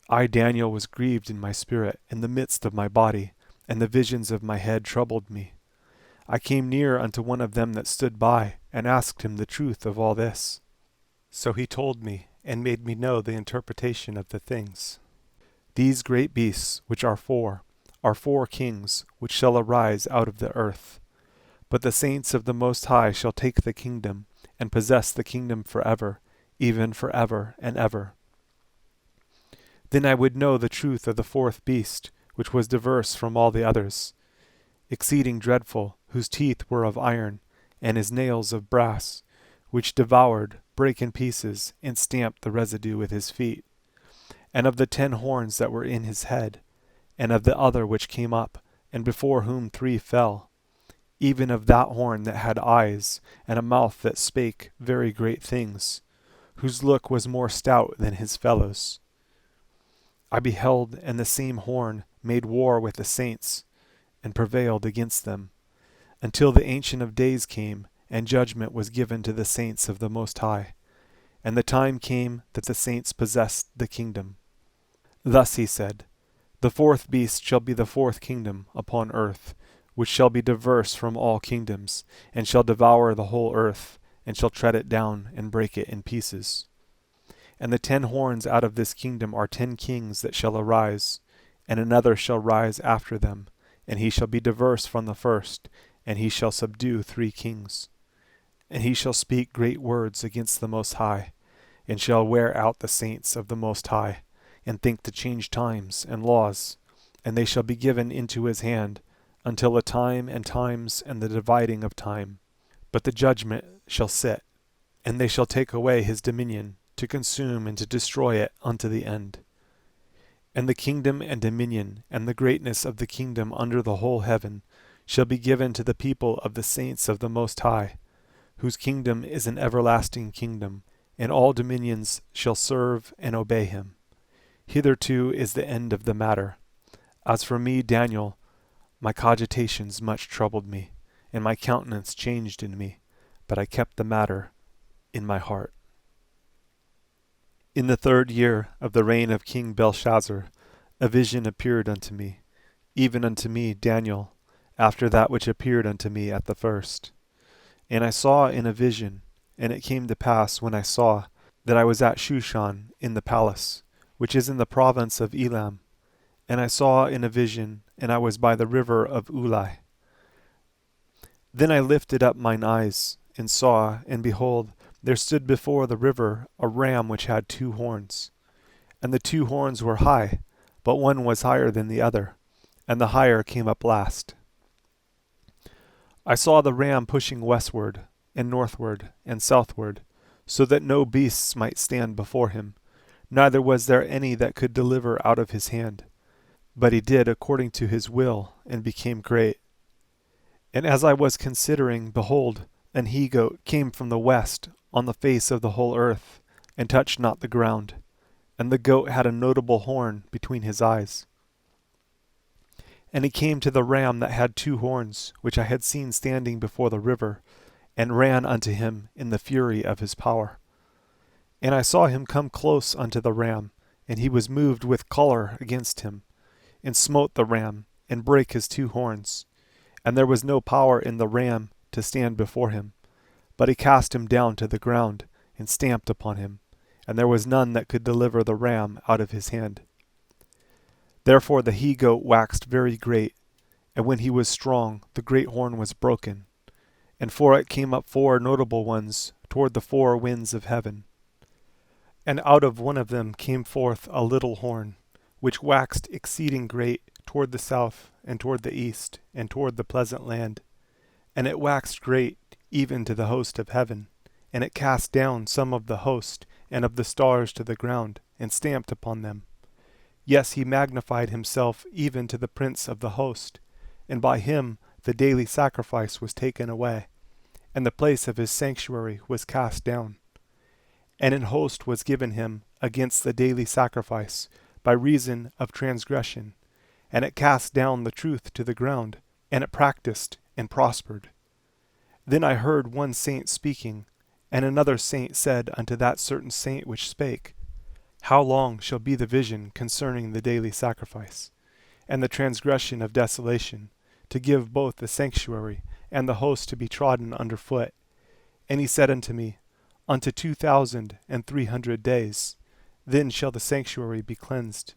I, Daniel, was grieved in my spirit, in the midst of my body, and the visions of my head troubled me. I came near unto one of them that stood by, and asked him the truth of all this. So he told me, and made me know the interpretation of the things. These great beasts, which are 4 kings, which shall arise out of the earth. But the saints of the Most High shall take the kingdom, and possess the kingdom forever, even forever and ever. Then I would know the truth of the 4th beast, which was diverse from all the others, exceeding dreadful, whose teeth were of iron, and his nails of brass, which devoured, brake in pieces, and stamped the residue with his feet. And of the 10 horns that were in his head, and of the other which came up, and before whom 3 fell, even of that horn that had eyes, and a mouth that spake very great things, whose look was more stout than his fellows. I beheld, and the same horn made war with the saints, and prevailed against them, until the Ancient of Days came, and judgment was given to the saints of the Most High. And the time came that the saints possessed the kingdom. Thus he said, The 4th beast shall be the 4th kingdom upon earth, which shall be diverse from all kingdoms, and shall devour the whole earth, and shall tread it down, and break it in pieces. And the 10 horns out of this kingdom are 10 kings that shall arise, and another shall rise after them, and he shall be diverse from the first, and he shall subdue 3 kings. And he shall speak great words against the Most High, and shall wear out the saints of the Most High, and think to change times and laws, and they shall be given into his hand, until a time and times and the dividing of time. But the judgment shall sit, and they shall take away his dominion, to consume and to destroy it unto the end. And the kingdom and dominion, and the greatness of the kingdom under the whole heaven, shall be given to the people of the saints of the Most High, whose kingdom is an everlasting kingdom, and all dominions shall serve and obey him. Hitherto is the end of the matter. As for me, Daniel, my cogitations much troubled me, and my countenance changed in me, but I kept the matter in my heart. In the 3rd year of the reign of King Belshazzar, a vision appeared unto me, even unto me, Daniel, after that which appeared unto me at the first. And I saw in a vision, and it came to pass when I saw, that I was at Shushan in the palace, which is in the province of Elam. And I saw in a vision, and I was by the river of Ulai. Then I lifted up mine eyes, and saw, and behold, there stood before the river a ram which had 2 horns. And the 2 horns were high, but one was higher than the other, and the higher came up last. I saw the ram pushing westward, and northward, and southward, so that no beasts might stand before him, neither was there any that could deliver out of his hand. But he did according to his will, and became great. And as I was considering, behold, an he-goat came from the west on the face of the whole earth, and touched not the ground. And the goat had a notable horn between his eyes. And he came to the ram that had 2 horns, which I had seen standing before the river, and ran unto him in the fury of his power. And I saw him come close unto the ram, and he was moved with choler against him, and smote the ram, and brake his 2 horns. And there was no power in the ram to stand before him, but he cast him down to the ground, and stamped upon him, and there was none that could deliver the ram out of his hand. Therefore the he-goat waxed very great, and when he was strong, the great horn was broken, and for it came up 4 notable ones toward the 4 winds of heaven. And out of one of them came forth a little horn, which waxed exceeding great toward the south, and toward the east, and toward the pleasant land. And it waxed great even to the host of heaven, and it cast down some of the host and of the stars to the ground, and stamped upon them. Yes, he magnified himself even to the prince of the host, and by him the daily sacrifice was taken away, and the place of his sanctuary was cast down. And an host was given him against the daily sacrifice, by reason of transgression, and it cast down the truth to the ground, and it practiced and prospered. Then I heard one saint speaking, and another saint said unto that certain saint which spake, How long shall be the vision concerning the daily sacrifice, and the transgression of desolation, to give both the sanctuary and the host to be trodden under foot? And he said unto me, Unto 2,300 days, then shall the sanctuary be cleansed.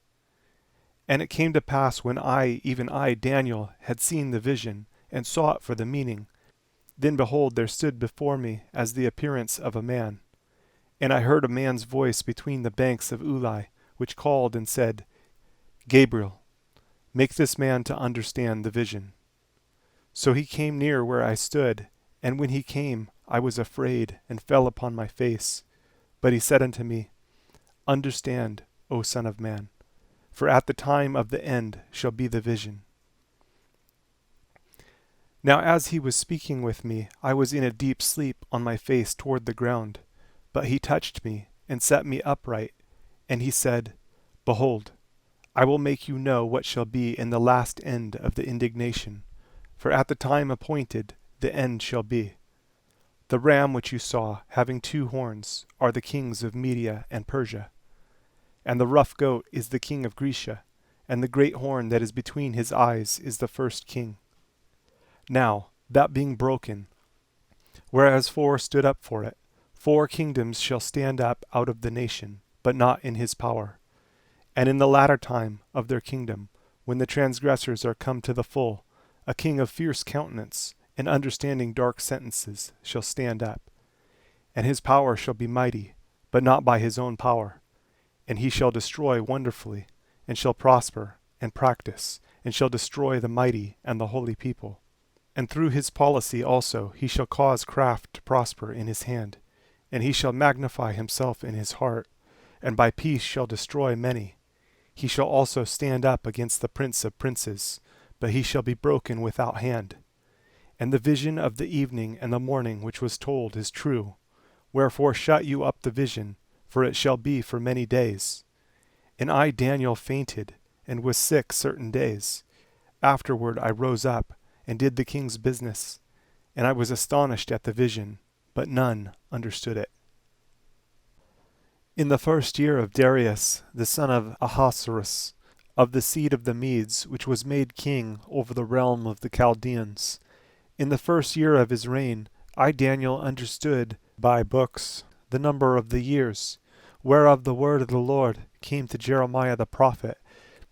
And it came to pass when I, even I, Daniel, had seen the vision, and sought for the meaning, then behold, there stood before me as the appearance of a man. And I heard a man's voice between the banks of Ulai, which called and said, Gabriel, make this man to understand the vision. So he came near where I stood, and when he came, I was afraid, and fell upon my face. But he said unto me, Understand, O Son of Man, for at the time of the end shall be the vision. Now as he was speaking with me, I was in a deep sleep on my face toward the ground. But he touched me, and set me upright, and he said, Behold, I will make you know what shall be in the last end of the indignation, for at the time appointed the end shall be. The ram which you saw, having 2 horns, are the kings of Media and Persia. And the rough goat is the king of Grecia, and the great horn that is between his eyes is the first king. Now, that being broken, whereas 4 stood up for it, 4 kingdoms shall stand up out of the nation, but not in his power. And in the latter time of their kingdom, when the transgressors are come to the full, a king of fierce countenance, and understanding dark sentences, shall stand up. And his power shall be mighty, but not by his own power. And he shall destroy wonderfully, and shall prosper, and practice, and shall destroy the mighty and the holy people. And through his policy also he shall cause craft to prosper in his hand, and he shall magnify himself in his heart, and by peace shall destroy many. He shall also stand up against the prince of princes, but he shall be broken without hand. And the vision of the evening and the morning which was told is true. Wherefore shut you up the vision, for it shall be for many days. And I, Daniel, fainted, and was sick certain days. Afterward I rose up, and did the king's business, and I was astonished at the vision, but none understood it. In the 1st year of Darius, the son of Ahasuerus, of the seed of the Medes, which was made king over the realm of the Chaldeans, in the 1st year of his reign, I, Daniel, understood by books the number of the years, whereof the word of the Lord came to Jeremiah the prophet,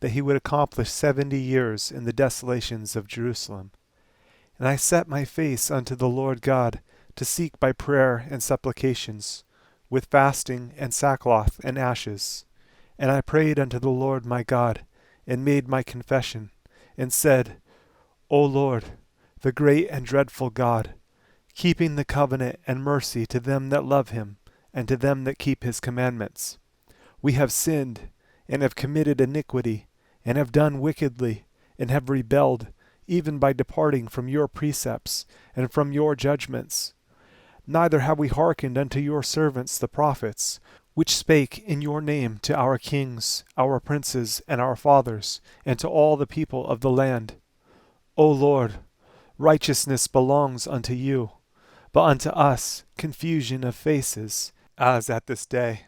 that he would accomplish 70 years in the desolations of Jerusalem. And I set my face unto the Lord God, to seek by prayer and supplications, with fasting and sackcloth and ashes. And I prayed unto the Lord my God, and made my confession, and said, O Lord, the great and dreadful God, keeping the covenant and mercy to them that love him, and to them that keep his commandments. We have sinned, and have committed iniquity, and have done wickedly, and have rebelled, even by departing from your precepts, and from your judgments. Neither have we hearkened unto your servants the prophets, which spake in your name to our kings, our princes, and our fathers, and to all the people of the land. O Lord, righteousness belongs unto you, but unto us confusion of faces, as at this day.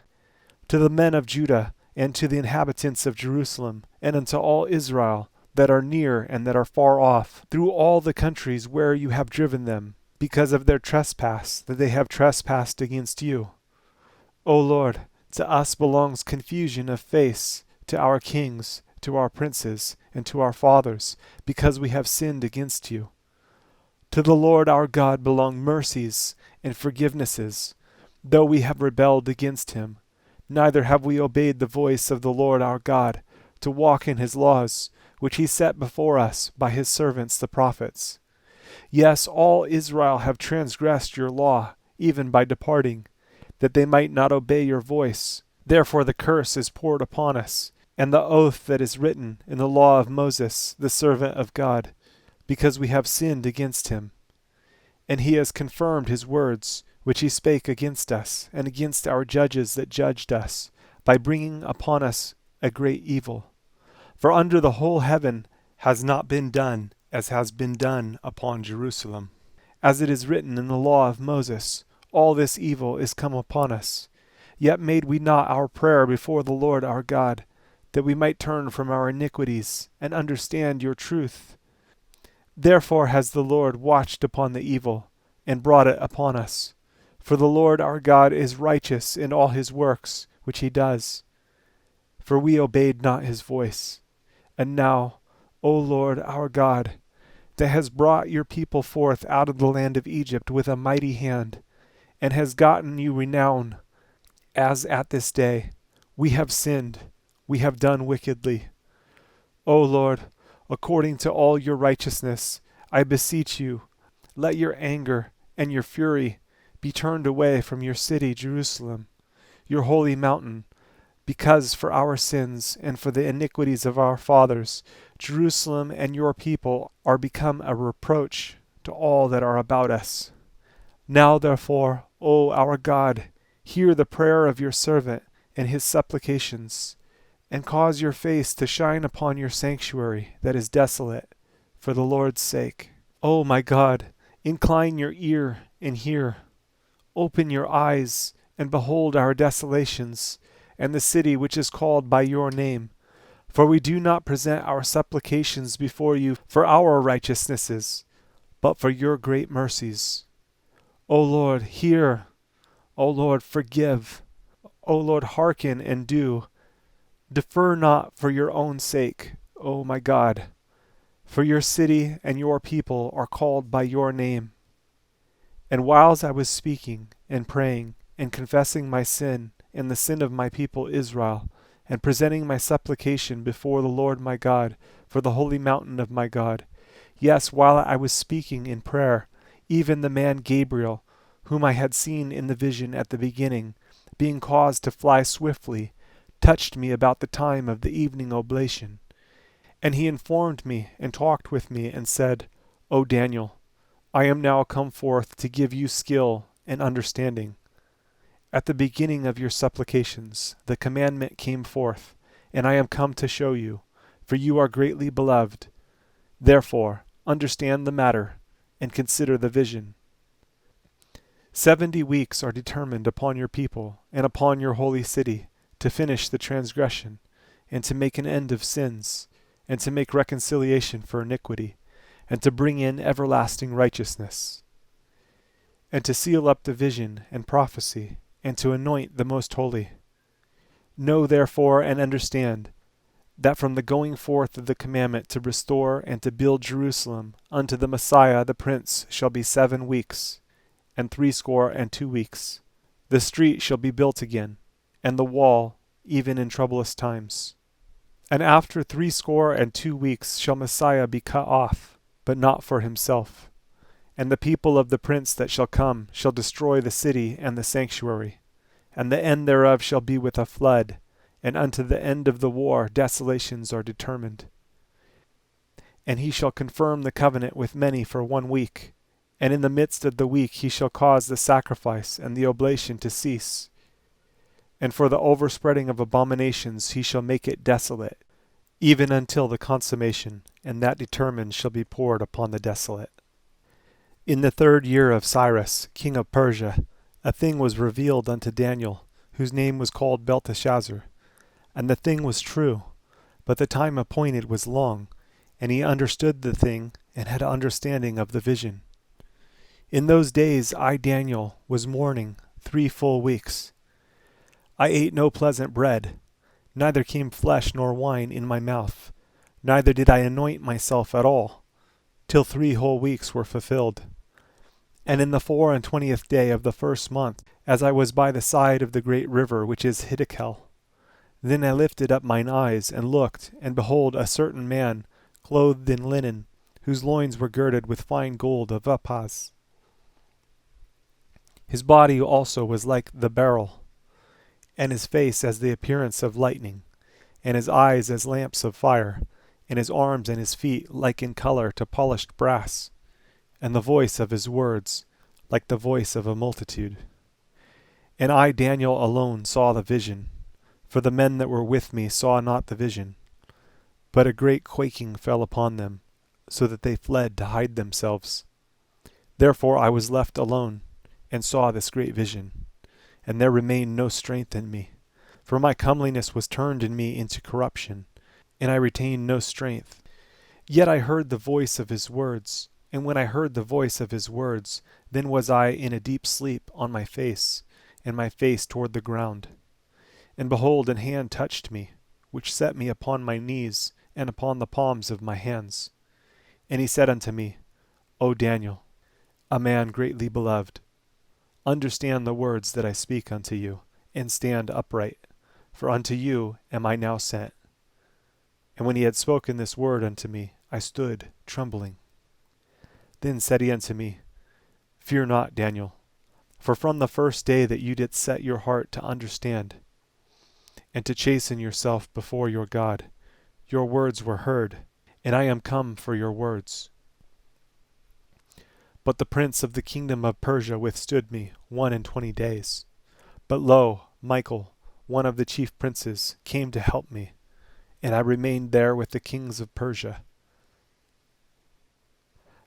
To the men of Judah, and to the inhabitants of Jerusalem, and unto all Israel, that are near and that are far off, through all the countries where you have driven them, because of their trespass, that they have trespassed against you. O Lord, to us belongs confusion of face, to our kings, to our princes, and to our fathers, because we have sinned against you. To the Lord our God belong mercies and forgivenesses, though we have rebelled against him. Neither have we obeyed the voice of the Lord our God, to walk in his laws, which he set before us by his servants the prophets. Yes, all Israel have transgressed your law, even by departing, that they might not obey your voice. Therefore the curse is poured upon us, and the oath that is written in the law of Moses, the servant of God, because we have sinned against him. And he has confirmed his words, which he spake against us, and against our judges that judged us, by bringing upon us a great evil. For under the whole heaven has not been done as has been done upon Jerusalem. As it is written in the law of Moses, all this evil is come upon us. Yet made we not our prayer before the Lord our God, that we might turn from our iniquities, and understand your truth. Therefore has the Lord watched upon the evil, and brought it upon us. For the Lord our God is righteous in all his works which he does. For we obeyed not his voice. And now, O Lord our God, that has brought your people forth out of the land of Egypt with a mighty hand, and has gotten you renown, as at this day, we have sinned, we have done wickedly. O Lord, according to all your righteousness, I beseech you, let your anger and your fury be turned away from your city, Jerusalem, your holy mountain, because for our sins and for the iniquities of our fathers, Jerusalem and your people are become a reproach to all that are about us. Now therefore, O our God, hear the prayer of your servant and his supplications, and cause your face to shine upon your sanctuary that is desolate, for the Lord's sake. O my God, incline your ear and hear. Open your eyes and behold our desolations, and the city which is called by your name. For we do not present our supplications before you for our righteousnesses, but for your great mercies. O Lord, hear. O Lord, forgive. O Lord, hearken and do. Defer not for your own sake, O my God, for your city and your people are called by your name. And whiles I was speaking and praying and confessing my sin and the sin of my people Israel, and presenting my supplication before the Lord my God for the holy mountain of my God, yes, while I was speaking in prayer, even the man Gabriel, whom I had seen in the vision at the beginning, being caused to fly swiftly, touched me about the time of the evening oblation. And he informed me and talked with me and said, O Daniel, I am now come forth to give you skill and understanding. At the beginning of your supplications the commandment came forth, and I am come to show you, for you are greatly beloved. Therefore understand the matter, and consider the vision. 70 weeks are determined upon your people and upon your holy city, to finish the transgression, and to make an end of sins, and to make reconciliation for iniquity, and to bring in everlasting righteousness, and to seal up the vision and prophecy, and to anoint the most holy. Know therefore and understand, that from the going forth of the commandment to restore and to build Jerusalem unto the Messiah the Prince shall be 7 weeks, and 62 weeks. The street shall be built again, and the wall even in troublous times. And after 62 weeks shall Messiah be cut off, but not for himself. And the people of the prince that shall come shall destroy the city and the sanctuary. And the end thereof shall be with a flood, and unto the end of the war desolations are determined. And he shall confirm the covenant with many for 1 week. And in the midst of the week he shall cause the sacrifice and the oblation to cease. And for the overspreading of abominations he shall make it desolate, even until the consummation, and that determined shall be poured upon the desolate. In the 3rd year of Cyrus, king of Persia, a thing was revealed unto Daniel, whose name was called Belteshazzar. And the thing was true, but the time appointed was long, and he understood the thing, and had understanding of the vision. In those days I, Daniel, was mourning 3 full weeks. I ate no pleasant bread, neither came flesh nor wine in my mouth, neither did I anoint myself at all, till 3 whole weeks were fulfilled. And in the 24th day of the 1st month, as I was by the side of the great river which is Hiddekel, then I lifted up mine eyes, and looked, and behold, a certain man, clothed in linen, whose loins were girded with fine gold of Uphaz. His body also was like the beryl, and his face as the appearance of lightning, and his eyes as lamps of fire, and his arms and his feet like in color to polished brass, and the voice of his words like the voice of a multitude. And I, Daniel, alone saw the vision, for the men that were with me saw not the vision. But a great quaking fell upon them, so that they fled to hide themselves. Therefore I was left alone, and saw this great vision, and there remained no strength in me, for my comeliness was turned in me into corruption, and I retained no strength. Yet I heard the voice of his words, and when I heard the voice of his words, then was I in a deep sleep on my face, and my face toward the ground. And behold, an hand touched me, which set me upon my knees, and upon the palms of my hands. And he said unto me, O Daniel, a man greatly beloved, understand the words that I speak unto you, and stand upright, for unto you am I now sent. And when he had spoken this word unto me, I stood trembling. Then said he unto me, Fear not, Daniel, for from the first day that you did set your heart to understand, and to chasten yourself before your God, your words were heard, and I am come for your words. But the prince of the kingdom of Persia withstood me 21 days. But lo, Michael, one of the chief princes, came to help me, and I remained there with the kings of Persia.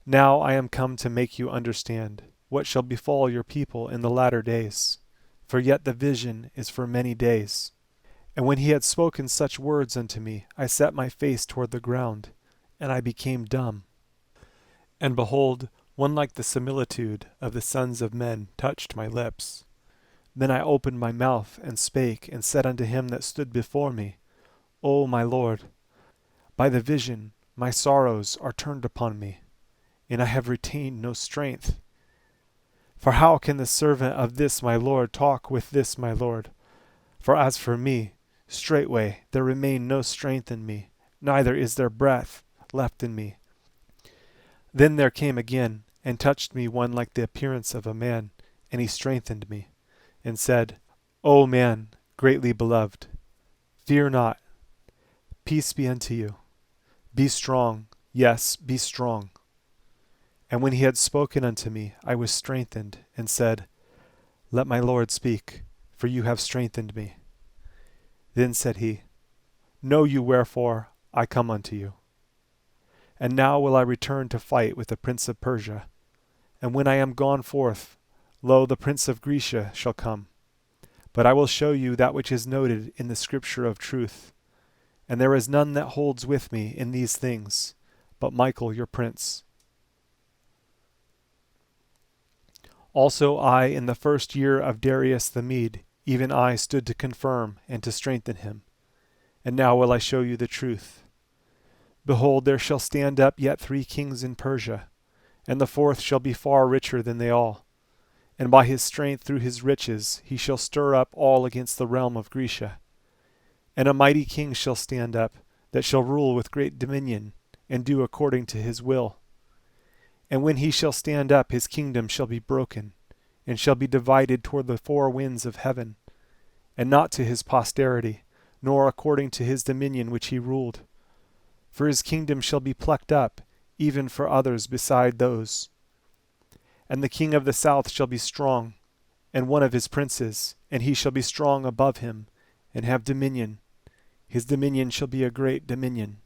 Now I am come to make you understand what shall befall your people in the latter days, for yet the vision is for many days. And when he had spoken such words unto me, I set my face toward the ground, and I became dumb. And behold, one like the similitude of the sons of men touched my lips. Then I opened my mouth, and spake, and said unto him that stood before me, O my Lord, by the vision my sorrows are turned upon me, and I have retained no strength. For how can the servant of this my Lord talk with this my Lord? For as for me, straightway there remained no strength in me, neither is there breath left in me. Then there came again, and touched me one like the appearance of a man, and he strengthened me, and said, O man, greatly beloved, fear not, peace be unto you. Be strong, yes, be strong. And when he had spoken unto me, I was strengthened, and said, Let my Lord speak, for you have strengthened me. Then said he, Know you wherefore I come unto you. And now will I return to fight with the prince of Persia. And when I am gone forth, lo, the prince of Grecia shall come. But I will show you that which is noted in the scripture of truth. And there is none that holds with me in these things, but Michael your prince. Also I, in the 1st year of Darius the Mede, even I stood to confirm and to strengthen him. And now will I show you the truth. Behold, there shall stand up yet 3 kings in Persia, and the 4th shall be far richer than they all. And by his strength through his riches he shall stir up all against the realm of Grecia. And a mighty king shall stand up, that shall rule with great dominion, and do according to his will. And when he shall stand up, his kingdom shall be broken, and shall be divided toward the four winds of heaven, and not to his posterity, nor according to his dominion which he ruled. For his kingdom shall be plucked up, even for others beside those. And the king of the south shall be strong, and one of his princes, and he shall be strong above him, and have dominion. His dominion shall be a great dominion.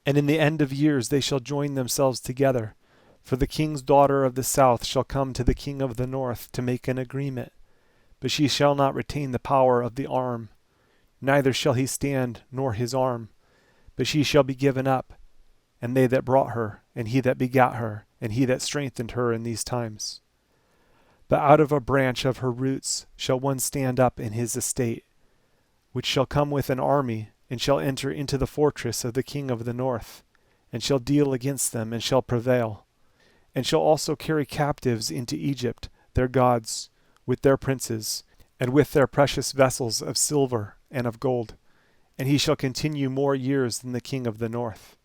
And in the end of years they shall join themselves together, for the king's daughter of the south shall come to the king of the north to make an agreement, but she shall not retain the power of the arm, neither shall he stand nor his arm, but she shall be given up, and they that brought her, and he that begat her, and he that strengthened her in these times. But out of a branch of her roots shall one stand up in his estate, which shall come with an army, and shall enter into the fortress of the king of the north, and shall deal against them, and shall prevail, and shall also carry captives into Egypt their gods, with their princes, and with their precious vessels of silver and of gold, and he shall continue more years than the king of the north.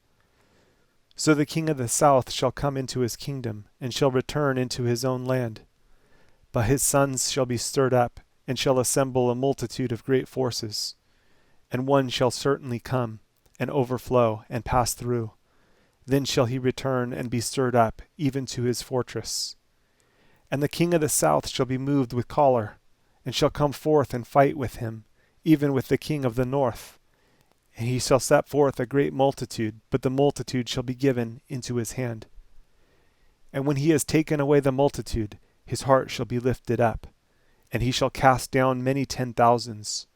So the king of the south shall come into his kingdom, and shall return into his own land. But his sons shall be stirred up, and shall assemble a multitude of great forces. And one shall certainly come, and overflow, and pass through. Then shall he return and be stirred up, even to his fortress. And the king of the south shall be moved with choler, and shall come forth and fight with him, even with the king of the north. And he shall set forth a great multitude, but the multitude shall be given into his hand. And when he has taken away the multitude, his heart shall be lifted up, and he shall cast down many 10,000s,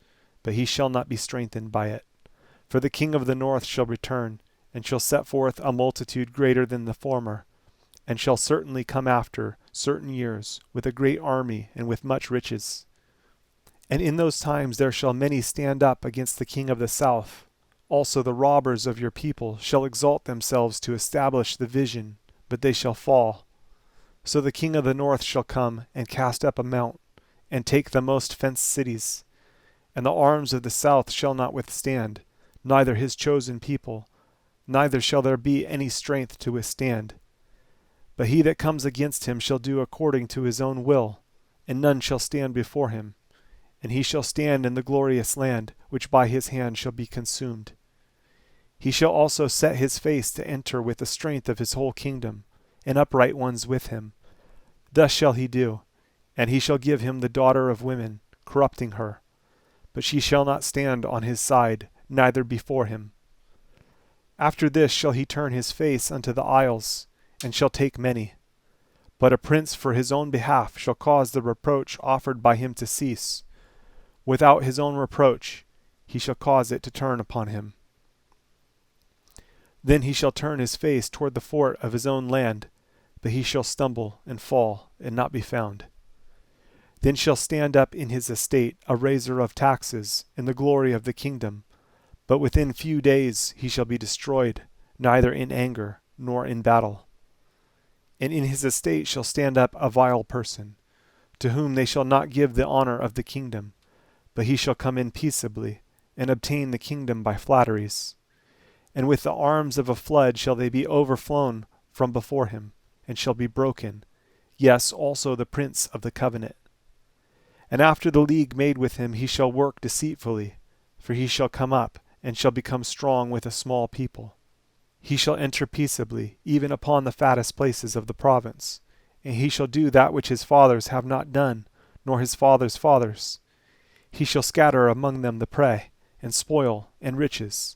but he shall not be strengthened by it. For the king of the north shall return, and shall set forth a multitude greater than the former, and shall certainly come after certain years, with a great army and with much riches. And in those times there shall many stand up against the king of the south. Also the robbers of your people shall exalt themselves to establish the vision, but they shall fall. So the king of the north shall come and cast up a mount, and take the most fenced cities. And the arms of the south shall not withstand, neither his chosen people, neither shall there be any strength to withstand. But he that comes against him shall do according to his own will, and none shall stand before him. And he shall stand in the glorious land, which by his hand shall be consumed. He shall also set his face to enter with the strength of his whole kingdom, and upright ones with him. Thus shall he do, and he shall give him the daughter of women, corrupting her. But she shall not stand on his side, neither before him. After this shall he turn his face unto the isles, and shall take many. But a prince for his own behalf shall cause the reproach offered by him to cease. Without his own reproach he shall cause it to turn upon him. Then he shall turn his face toward the fort of his own land, but he shall stumble and fall, and not be found. Then shall stand up in his estate a raiser of taxes in the glory of the kingdom, but within few days he shall be destroyed, neither in anger nor in battle. And in his estate shall stand up a vile person, to whom they shall not give the honor of the kingdom, but he shall come in peaceably, and obtain the kingdom by flatteries. And with the arms of a flood shall they be overflown from before him, and shall be broken, yes, also the prince of the covenant. And after the league made with him he shall work deceitfully, for he shall come up, and shall become strong with a small people. He shall enter peaceably, even upon the fattest places of the province, and he shall do that which his fathers have not done, nor his fathers' fathers. He shall scatter among them the prey, and spoil, and riches.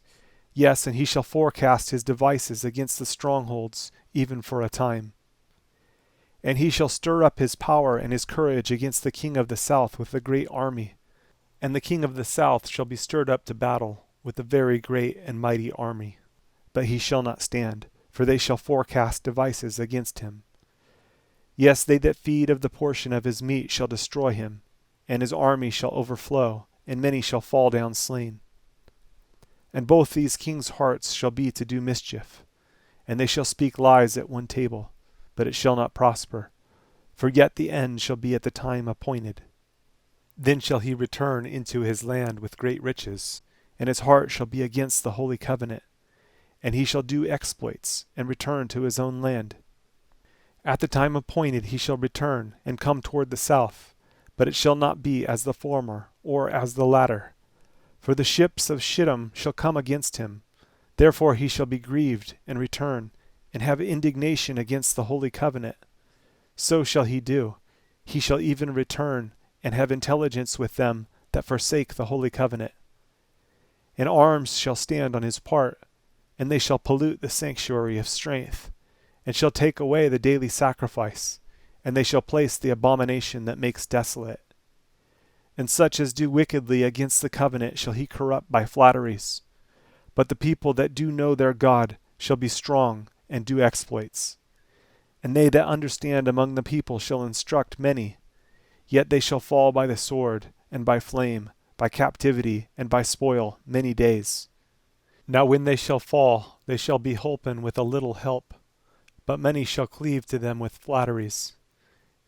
Yes, and he shall forecast his devices against the strongholds, even for a time. And he shall stir up his power and his courage against the king of the south with a great army. And the king of the south shall be stirred up to battle with a very great and mighty army. But he shall not stand, for they shall forecast devices against him. Yes, they that feed of the portion of his meat shall destroy him, and his army shall overflow, and many shall fall down slain. And both these kings' hearts shall be to do mischief, and they shall speak lies at one table, but it shall not prosper, for yet the end shall be at the time appointed. Then shall he return into his land with great riches, and his heart shall be against the holy covenant. And he shall do exploits, and return to his own land. At the time appointed he shall return, and come toward the south, but it shall not be as the former, or as the latter. For the ships of Shittim shall come against him. Therefore he shall be grieved, and return, and have indignation against the holy covenant. So shall he do. He shall even return, and have intelligence with them that forsake the holy covenant. And arms shall stand on his part, and they shall pollute the sanctuary of strength, and shall take away the daily sacrifice, and they shall place the abomination that makes desolate. And such as do wickedly against the covenant shall he corrupt by flatteries. But the people that do know their God shall be strong, and do exploits. And they that understand among the people shall instruct many. Yet they shall fall by the sword, and by flame, by captivity, and by spoil, many days. Now when they shall fall, they shall be holpen with a little help, but many shall cleave to them with flatteries.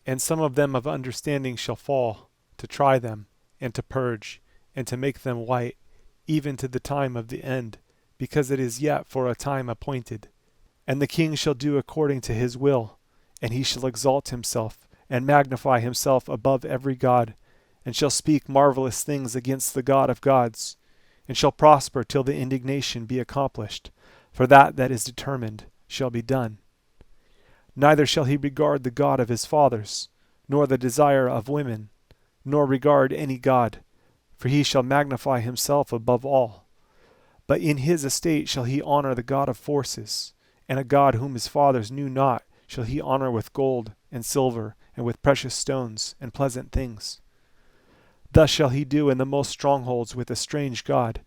And some of them of understanding shall fall, to try them, and to purge, and to make them white, even to the time of the end, because it is yet for a time appointed. And the king shall do according to his will, and he shall exalt himself, and magnify himself above every god, and shall speak marvelous things against the God of gods, and shall prosper till the indignation be accomplished, for that is determined shall be done. Neither shall he regard the God of his fathers, nor the desire of women, nor regard any god, for he shall magnify himself above all. But in his estate shall he honor the God of forces, and a God whom his fathers knew not shall he honor with gold and silver, and with precious stones and pleasant things. Thus shall he do in the most strongholds with a strange God,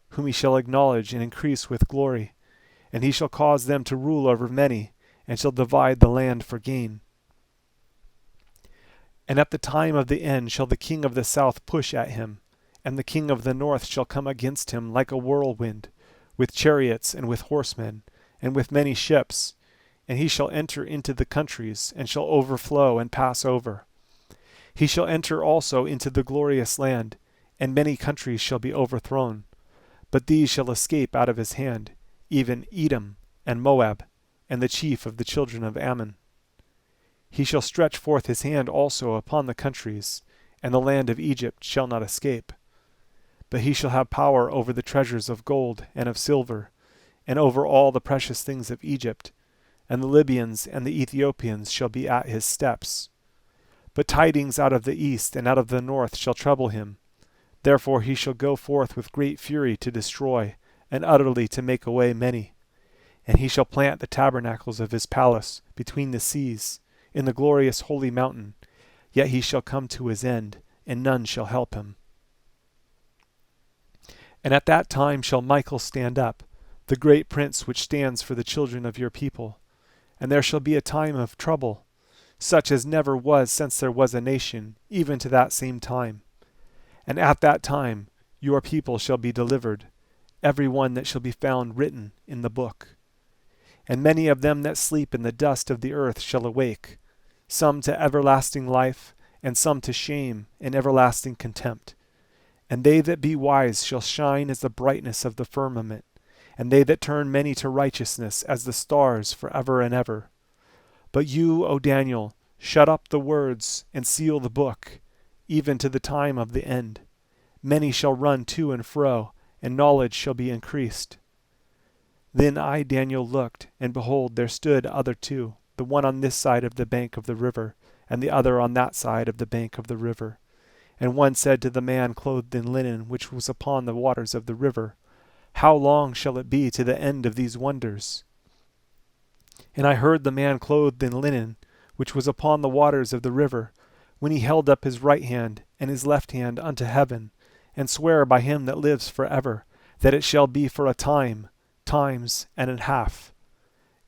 whom he shall acknowledge and increase with glory, and he shall cause them to rule over many, and shall divide the land for gain. And at the time of the end shall the king of the south push at him, and the king of the north shall come against him like a whirlwind, with chariots and with horsemen, and with many ships, and he shall enter into the countries, and shall overflow and pass over. He shall enter also into the glorious land, and many countries shall be overthrown. But these shall escape out of his hand, even Edom and Moab, and the chief of the children of Ammon. He shall stretch forth his hand also upon the countries, and the land of Egypt shall not escape. But he shall have power over the treasures of gold and of silver, and over all the precious things of Egypt, and the Libyans and the Ethiopians shall be at his steps. But tidings out of the east and out of the north shall trouble him. Therefore he shall go forth with great fury to destroy, and utterly to make away many. And he shall plant the tabernacles of his palace between the seas, in the glorious holy mountain. Yet he shall come to his end, and none shall help him. And at that time shall Michael stand up, the great prince which stands for the children of your people. And there shall be a time of trouble, such as never was since there was a nation, even to that same time. And at that time your people shall be delivered, every one that shall be found written in the book. And many of them that sleep in the dust of the earth shall awake, some to everlasting life, and some to shame and everlasting contempt. And they that be wise shall shine as the brightness of the firmament, and they that turn many to righteousness as the stars for ever and ever. But you, O Daniel, shut up the words, and seal the book, even to the time of the end. Many shall run to and fro, and knowledge shall be increased. Then I, Daniel, looked, and behold, there stood other two, the one on this side of the bank of the river, and the other on that side of the bank of the river. And one said to the man clothed in linen, which was upon the waters of the river, How long shall it be to the end of these wonders? And I heard the man clothed in linen, which was upon the waters of the river, when he held up his right hand and his left hand unto heaven, and sware by him that lives for ever, that it shall be for a time, times, and an half.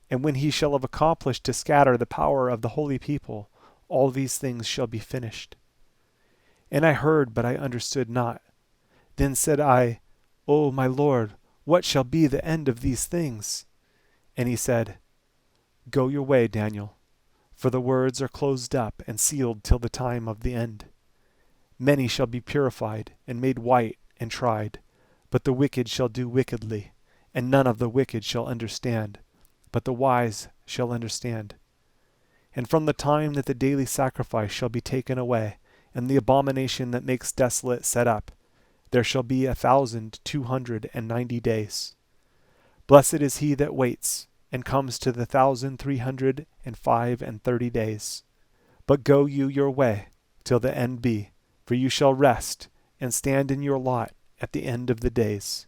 And when he shall have accomplished to scatter the power of the holy people, all these things shall be finished. And I heard, but I understood not. Then said I, O my Lord, what shall be the end of these things? And he said, Go your way, Daniel, for the words are closed up and sealed till the time of the end. Many shall be purified and made white and tried, But the wicked shall do wickedly, and none of the wicked shall understand, but the wise shall understand. And from the time that the daily sacrifice shall be taken away, and the abomination that makes desolate set up, there shall be 1,290 days. Blessed is he that waits, and comes to the 1,335 days. But go you your way till the end be, for you shall rest, and stand in your lot at the end of the days.